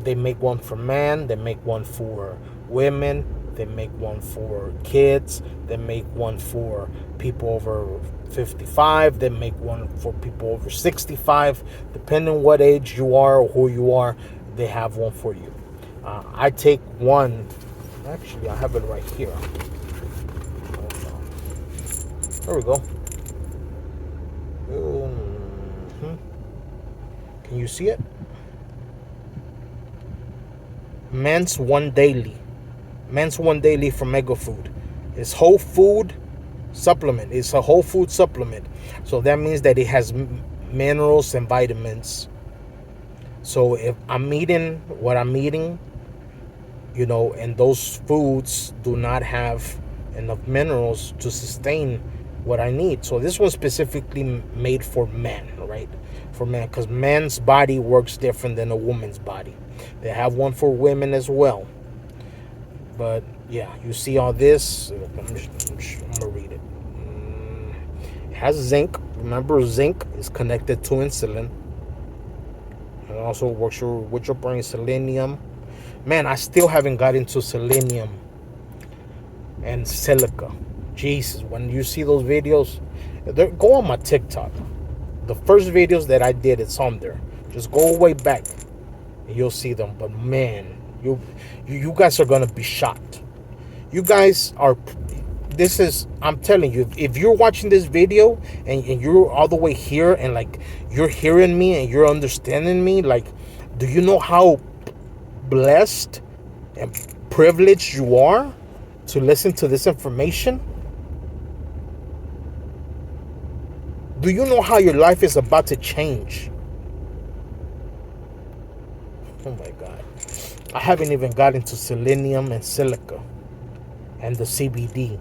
They make one for men, they make one for women, they make one for kids, they make one for people over 55, they make one for people over 65. Depending on what age you are or who you are, they have one for you. I take one, actually I have it right here. There we go. Can you see it? Men's One Daily. Men's One Daily from Mega Food. It's whole food supplement. It's a whole food supplement. So that means that it has minerals and vitamins. So if I'm eating what I'm eating, and those foods do not have enough minerals to sustain what I need. So this one's specifically made for men, right? For men, because men's body works different than a woman's body. They have one for women as well. But yeah, you see all this. I'm gonna read it. It has zinc. Remember, zinc is connected to insulin. It also works with your brain. Selenium. Man, I still haven't got into selenium and silica. Jesus, when you see those videos, go on my TikTok. The first videos that I did, it's on there. Just go way back and you'll see them. But man, you guys are gonna be shocked. You guys are. I'm telling you, if you're watching this video and you're all the way here and like you're hearing me and you're understanding me, like, do you know how blessed and privileged you are to listen to this information? Do you know how your life is about to change? Oh my God. I haven't even got into selenium and silica and the CBD.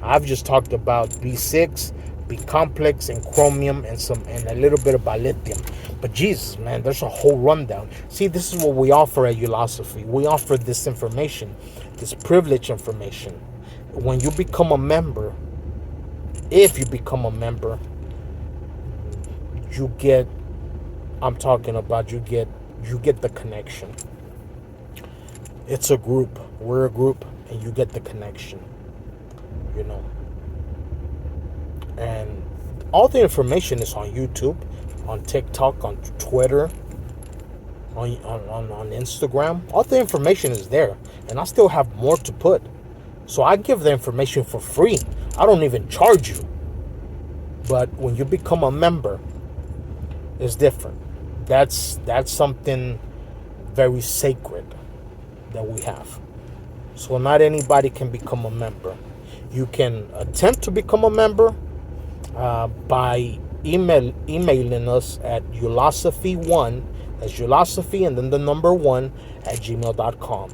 I've just talked about B6, B complex, and chromium, and a little bit about lithium. But Jesus, man, there's a whole rundown. See, this is what we offer at Ulosophy. We offer this information, this privileged information. When you become a member, if you become a member, you get, I'm talking about, you get the connection. It's a group. We're a group, and you get the connection. And all the information is on YouTube, on TikTok, on Twitter, on Instagram. All the information is there, and I still have more to put. So I give the information for free. I don't even charge you. But when you become a member, it's different. That's something very sacred that we have. So not anybody can become a member. You can attempt to become a member by emailing us at ulosophy1, that's ulosophy and then the number 1 at gmail.com.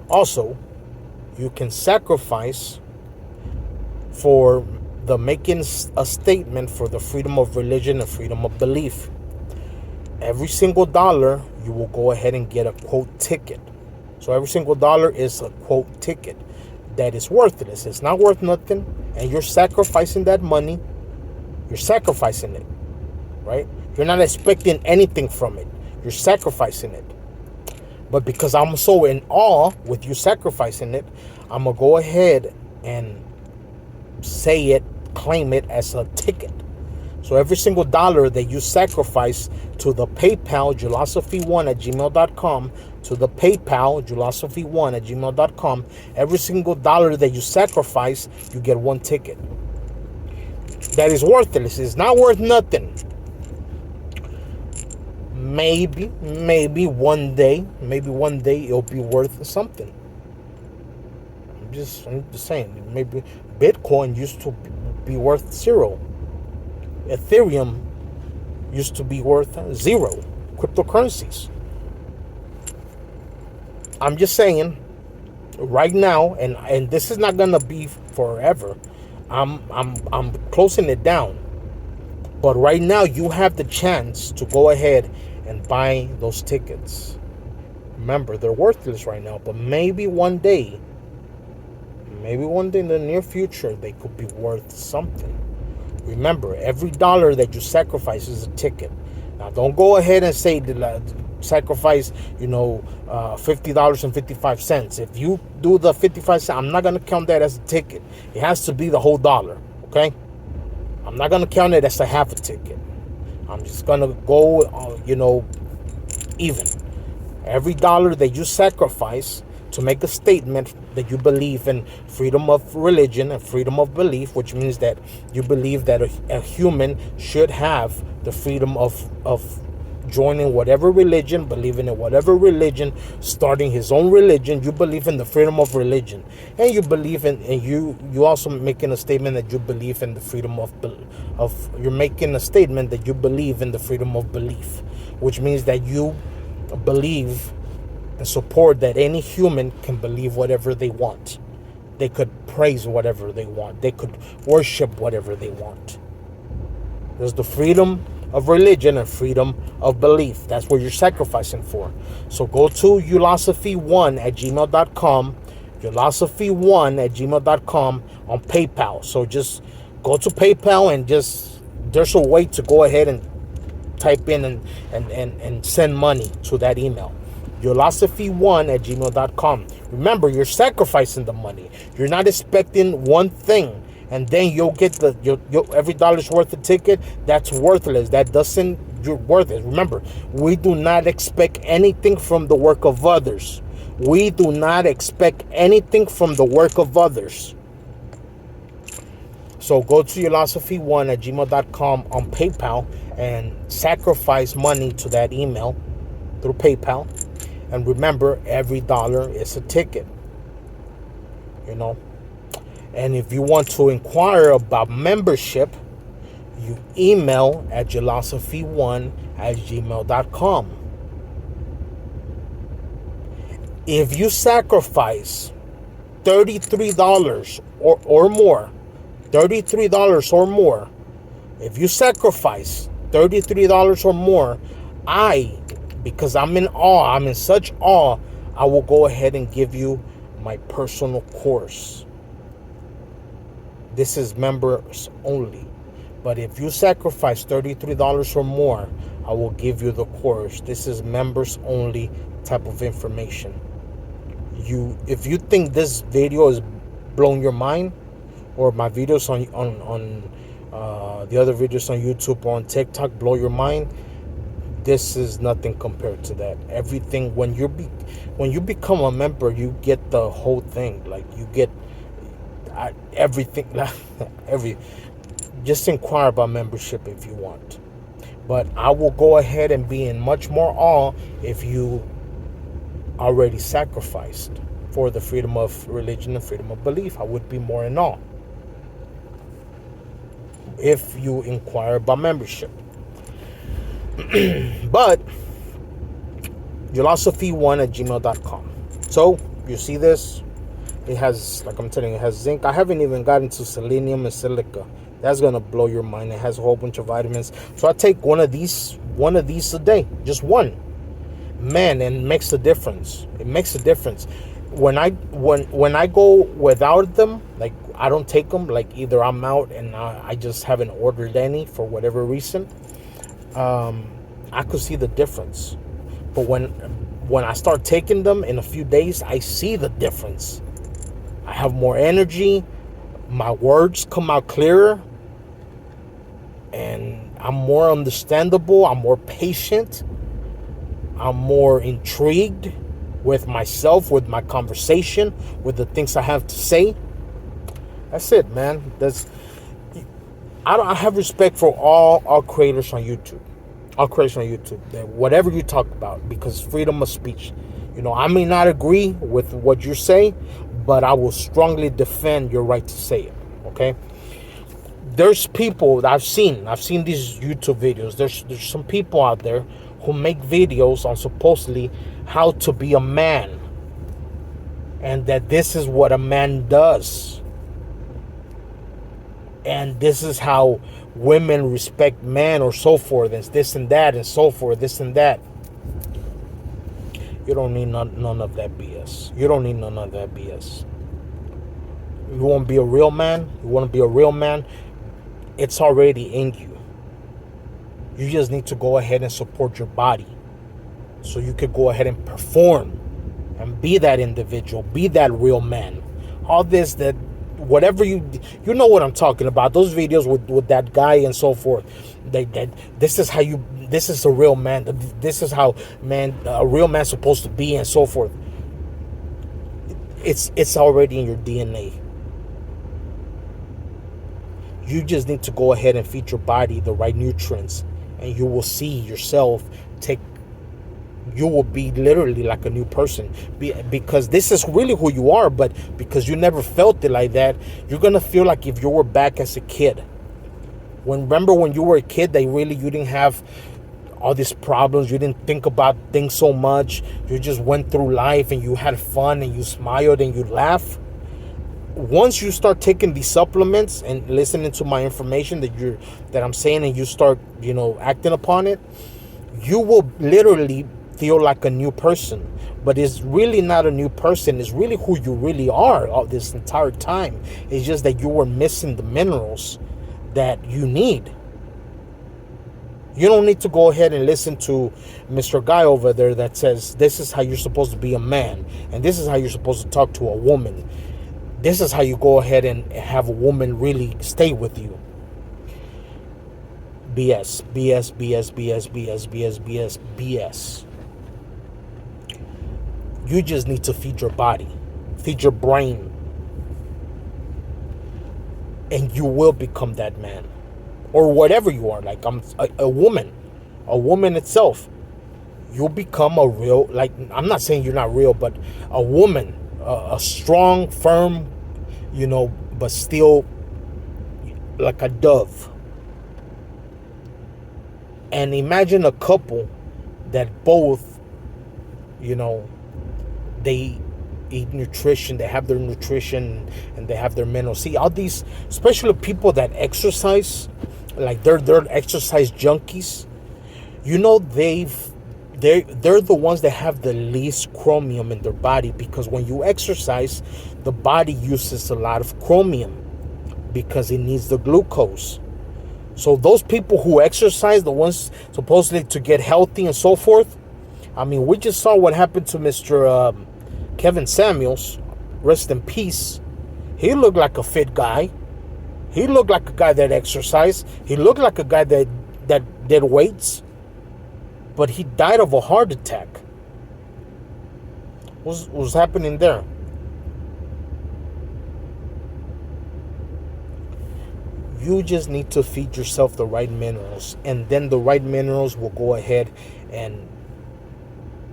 Also, you can sacrifice for the making a statement for the freedom of religion and freedom of belief. Every single dollar, you will go ahead and get a quote ticket. So every single dollar is a quote ticket that is worthless. It's not worth nothing, and you're sacrificing that money. You're sacrificing it, right? You're not expecting anything from it. You're sacrificing it. But because I'm so in awe with you sacrificing it, I'm going to go ahead and say it, claim it as a ticket. So every single dollar that you sacrifice to the PayPal, ulosophy1 at gmail.com, to the PayPal, ulosophy1 at gmail.com, every single dollar that you sacrifice, you get one ticket. That is worthless. It's not worth nothing. Maybe one day it'll be worth something. I'm just saying, maybe Bitcoin used to be worth 0. Ethereum used to be worth 0. Cryptocurrencies. I'm just saying, right now, and this is not gonna be forever. I'm closing it down. But right now, you have the chance to go ahead and buy those tickets. Remember, they're worthless right now, but maybe one day in the near future, they could be worth something. Remember, every dollar that you sacrifice is a ticket. Now, don't go ahead and say that sacrifice, $50.55. If you do the 55 cents, I'm not going to count that as a ticket. It has to be the whole dollar, okay? I'm not going to count it as a half a ticket. I'm just going to go, even. Every dollar that you sacrifice to make a statement that you believe in freedom of religion and freedom of belief, which means that you believe that a human should have the freedom of joining whatever religion, believing in whatever religion, starting his own religion. You believe in the freedom of religion, and you believe in, and you also making a statement that you believe in the freedom of you're making a statement that you believe in the freedom of belief, which means that you believe and support that any human can believe whatever they want. They could praise whatever they want. They could worship whatever they want. There's the freedom of religion and freedom of belief. That's what you're sacrificing for. So go to ulosophy1@gmail.com, ulosophy1@gmail.com on PayPal. So just go to PayPal and there's a way to go ahead and type in and send money to that email. ulosophy1@gmail.com. Remember, you're sacrificing the money. You're not expecting one thing and then you'll get every dollar's worth a ticket. That's worthless. That doesn't, you're worthless. Remember, we do not expect anything from the work of others. We do not expect anything from the work of others. So go to ulosophy1@gmail.com on PayPal and sacrifice money to that email through PayPal. And remember, every dollar is a ticket. And if you want to inquire about membership, you email at ulosophy1@gmail.com. If you sacrifice $33 or more, $33 or more, if you sacrifice $33 or more, because I'm in awe, I'm in such awe, I will go ahead and give you my personal course. This is members only. But if you sacrifice $33 or more, I will give you the course. This is members only type of information. If you think this video is blowing your mind, or my videos on the other videos on YouTube or on TikTok blow your mind, this is nothing compared to that. Everything, when you become a member, you get the whole thing. Like, you get everything. Just inquire about membership if you want. But I will go ahead and be in much more awe if you already sacrificed for the freedom of religion and freedom of belief. I would be more in awe if you inquire about membership. But ulosophy1@gmail.com. So you see this, it has, like I'm telling you, it has zinc. I haven't even gotten to selenium and silica. That's gonna blow your mind. It has a whole bunch of vitamins. So I take one of these a day, just one. Man, and it makes a difference. It makes a difference. When I go without them, like I don't take them, like either I'm out and I just haven't ordered any for whatever reason, I could see the difference. But when I start taking them in a few days, I see the difference. I have more energy, my words come out clearer, and I'm more understandable, I'm more patient, I'm more intrigued with myself, with my conversation, with the things I have to say. That's it, man. I have respect for all creators on YouTube. All creators on YouTube. That whatever you talk about, because freedom of speech. I may not agree with what you say, but I will strongly defend your right to say it. Okay? There's people that I've seen these YouTube videos. There's some people out there who make videos on supposedly how to be a man, and that this is what a man does, and this is how women respect men, or so forth, and this and that, and so forth, this and that. You don't need none of that BS. You don't need none of that BS. You want to be a real man? You want to be a real man? It's already in you. You just need to go ahead and support your body so you could go ahead and perform and be that individual, be that real man. All this, that whatever you know what I'm talking about. Those videos with that guy and so forth. That this is how you, this is a real man. This is how a real man's supposed to be and so forth. It's already in your DNA. You just need to go ahead and feed your body the right nutrients, and you will see yourself you will be literally like a new person, because this is really who you are. But because you never felt it like that, you're gonna feel like if you were back as a kid. Remember when you were a kid, that you didn't have all these problems, you didn't think about things so much, you just went through life and you had fun and you smiled and you laughed. Once you start taking these supplements and listening to my information that I'm saying, and you start acting upon it, you will literally feel like a new person. But it's really not a new person. It's really who you really are all this entire time. It's just that you were missing the minerals that you need. You don't need to go ahead and listen to Mr. Guy over there that says this is how you're supposed to be a man, and this is how you're supposed to talk to a woman. This is how you go ahead and have a woman really stay with you. BS, BS, BS, BS, BS, BS, BS, BS. You just need to feed your body, feed your brain, and you will become that man, or whatever you are. Like a woman itself. You'll become a real, like, I'm not saying you're not real, but a woman, a strong, firm, but still like a dove. And imagine a couple that both, they eat nutrition, they have their nutrition, and they have their minerals. See, all these, especially people that exercise, like they're exercise junkies, they're the ones that have the least chromium in their body, because when you exercise, the body uses a lot of chromium because it needs the glucose. So those people who exercise, the ones supposedly to get healthy and so forth, I mean, we just saw what happened to Mr. Kevin Samuels, rest in peace. He looked like a fit guy. He looked like a guy that exercised. He looked like a guy that did weights. But he died of a heart attack. What was happening there? You just need to feed yourself the right minerals, and then the right minerals will go ahead and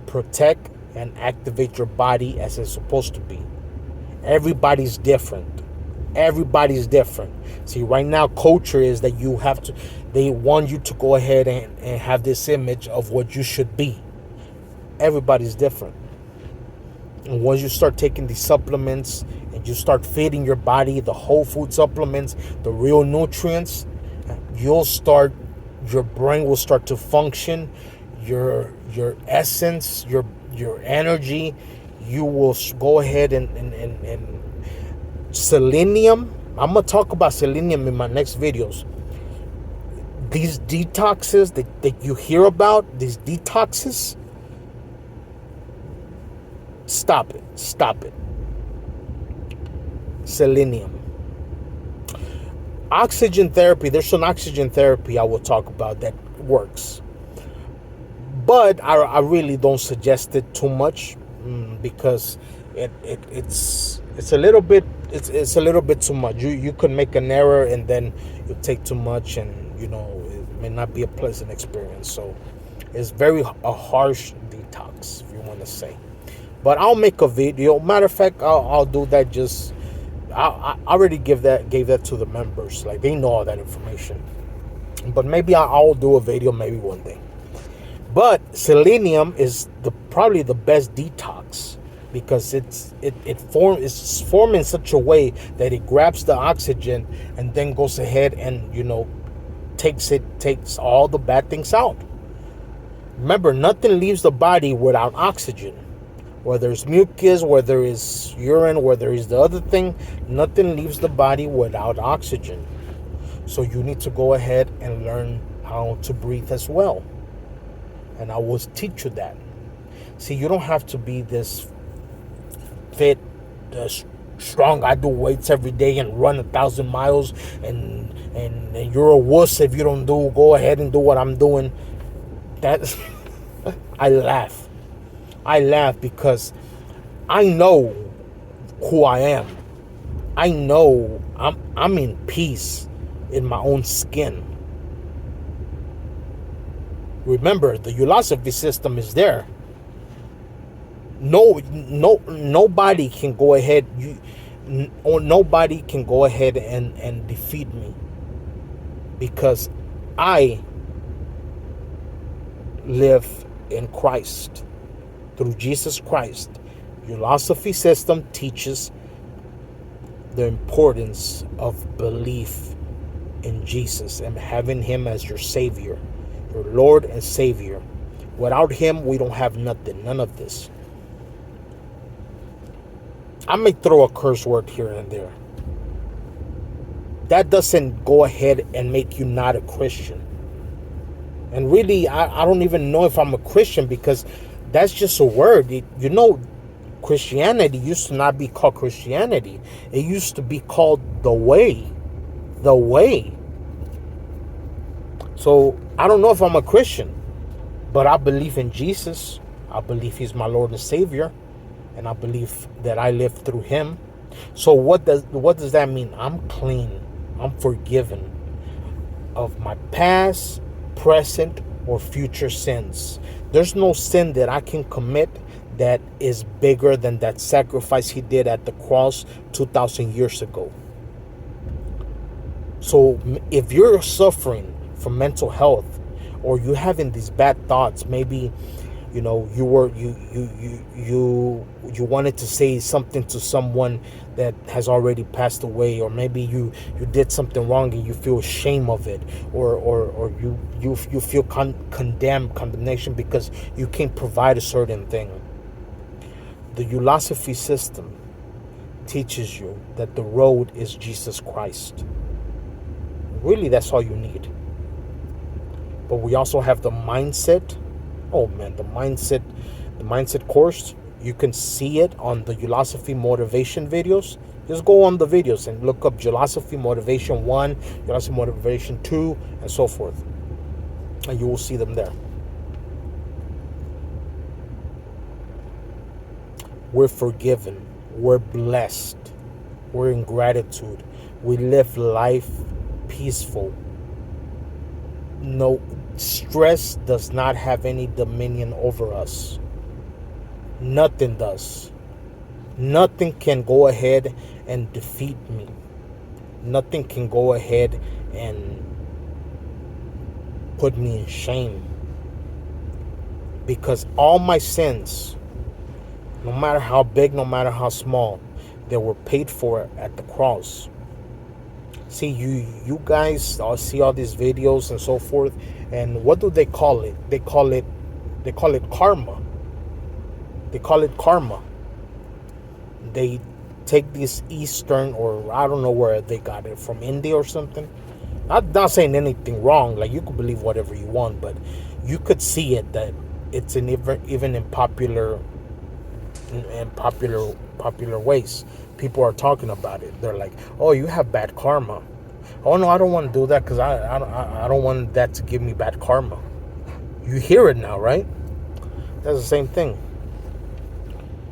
protect and activate your body as it's supposed to be. Everybody's different. Everybody's different. See, right now, culture is that they want you to go ahead and have this image of what you should be. Everybody's different. And once you start taking these supplements and you start feeding your body the whole food supplements, the real nutrients, your brain will start to function, your essence, your energy. You will go ahead and selenium. I'm going to talk about selenium in my next videos. These detoxes that you hear about, these detoxes, stop it. Selenium. Oxygen therapy, there's some oxygen therapy I will talk about that works. But I really don't suggest it too much, because it's a little bit too much. You could make an error and then you take too much, and it may not be a pleasant experience. So it's a harsh detox, if you want to say. But I'll make a video. Matter of fact, I'll do that. I already gave that to the members. Like, they know all that information. But maybe I'll do a video maybe one day. But selenium is probably the best detox, because it's formed in such a way that it grabs the oxygen and then goes ahead and takes all the bad things out. Remember, nothing leaves the body without oxygen. whether it's mucus, whether it's urine, whether it's the other thing, nothing leaves the body without oxygen. So you need to go ahead and learn how to breathe as well. And I will teach you that. See, you don't have to be this fit, strong. I do weights every day and run 1,000 miles, and you're a wuss if you don't go ahead and do what I'm doing. That's I laugh because I know who I am. I know I'm in peace in my own skin. Remember, the Ulosophy System is there. Nobody can go ahead. Nobody can go ahead and defeat me, because I live in Christ through Jesus Christ. Ulosophy System teaches the importance of belief in Jesus and having him as your Savior, your Lord and Savior. Without him, we don't have nothing, none of this. I may throw a curse word here and there. That doesn't go ahead and make you not a Christian. And really, I don't even know if I'm a Christian, because that's just a word. Christianity used to not be called Christianity. It used to be called the way. The way. So I don't know if I'm a Christian, but I believe in Jesus. I believe he's my Lord and Savior. And I believe that I live through him. So what does that mean? I'm clean. I'm forgiven of my past, present, or future sins. There's no sin that I can commit that is bigger than that sacrifice he did at the cross 2,000 years ago. So if you're suffering from mental health, or you're having these bad thoughts, maybe you wanted to say something to someone that has already passed away, or maybe you did something wrong and you feel shame of it, or you feel condemnation because you can't provide a certain thing. The Ulosophy System teaches you that the road is Jesus Christ. Really, that's all you need. But we also have the mindset. Oh man, the mindset course. You can see it on the Ulosophy motivation videos. Just go on the videos and look up Ulosophy Motivation 1, Ulosophy Motivation 2, and so forth. And you will see them there. We're forgiven. We're blessed. We're in gratitude. We live life peaceful. No, stress does not have any dominion over us. Nothing does. Nothing can go ahead and defeat me. Nothing can go ahead and put me in shame. Because all my sins, no matter how big, no matter how small, they were paid for at the cross. See, you guys see all these videos and so forth, and what do they call it? They call it karma. They call it karma. They take this Eastern, or I don't know where they got it, from India or something. I'm not saying anything wrong. Like, you could believe whatever you want, but you could see it that it's even in popular ways. People are talking about it. They're like, "Oh, you have bad karma." Oh no, I don't want to do that because I don't want that to give me bad karma. You hear it now, right? That's the same thing.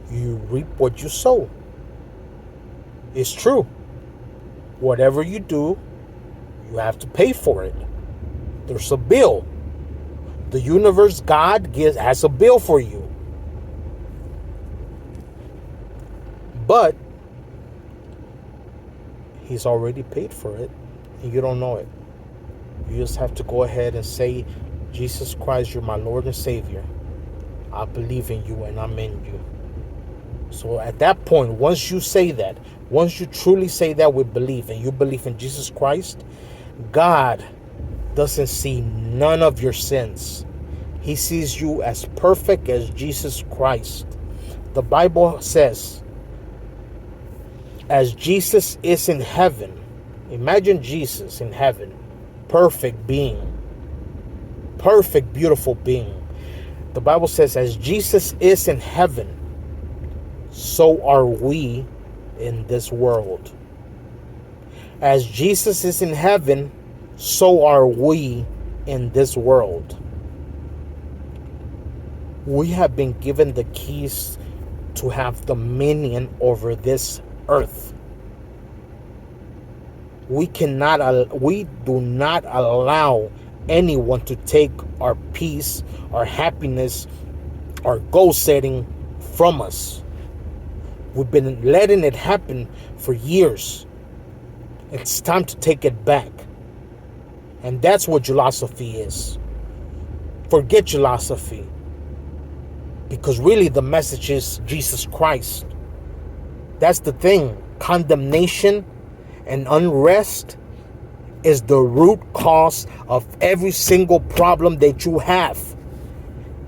You reap what you sow. It's true. Whatever you do, you have to pay for it. There's a bill. The universe, God has a bill for you. But he's already paid for it, and you don't know it. You just have to go ahead and say, "Jesus Christ, you're my Lord and Savior. I believe in you and I'm in you." So at that point, once you say that, once you truly say that with belief, and you believe in Jesus Christ, God doesn't see none of your sins. He sees you as perfect as Jesus Christ. The Bible says, as Jesus is in heaven, imagine Jesus in heaven, perfect being, perfect, beautiful being. The Bible says, as Jesus is in heaven, so are we in this world. As Jesus is in heaven, so are we in this world. We have been given the keys to have dominion over this earth. We do not allow anyone to take our peace, our happiness, our goal setting from us. We've been letting it happen for years. It's time to take it back. And that's what Ulosophy is. Forget Ulosophy. Because really the message is Jesus Christ. That's the thing. Condemnation and unrest is the root cause of every single problem that you have.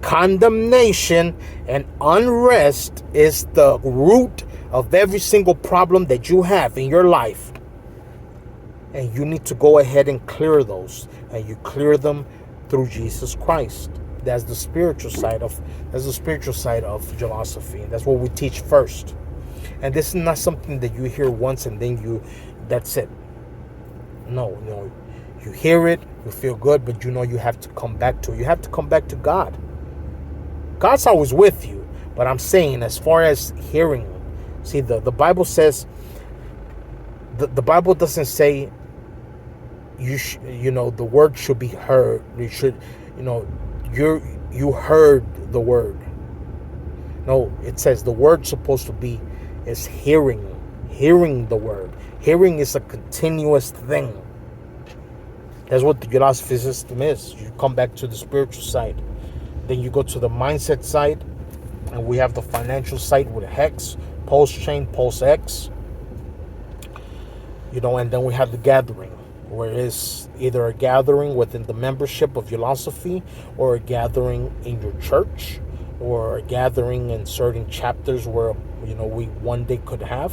Condemnation and unrest is the root of every single problem that you have in your life. And you need to go ahead and clear those. And you clear them through Jesus Christ. That's the spiritual side of Ulosophy. That's what we teach first. And this is not something that you hear once and then that's it. No, you hear it, you feel good, but you have to come back to it. You have to come back to God. God's always with you. But I'm saying, as far as hearing, see, the Bible says, the Bible doesn't say the word should be heard. You should, you heard the word. No, it says the word's supposed to be is hearing the word. Hearing is a continuous thing. That's what the Ulosophy System is. You come back to the spiritual side. Then you go to the mindset side. And we have the financial side with Hex, Pulse Chain, PLSX. And then we have the gathering, where it's either a gathering within the membership of Ulosophy, or a gathering in your church, or a gathering in certain chapters where we one day could have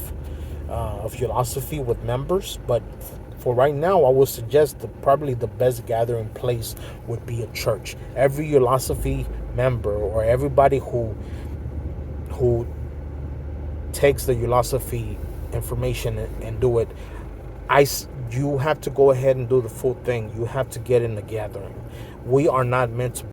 of Ulosophy with members. But for right now, I would suggest that probably the best gathering place would be a church. Every Ulosophy member, or everybody who takes the Ulosophy information and do it, you have to go ahead and do the full thing. You have to get in the gathering. We are not meant to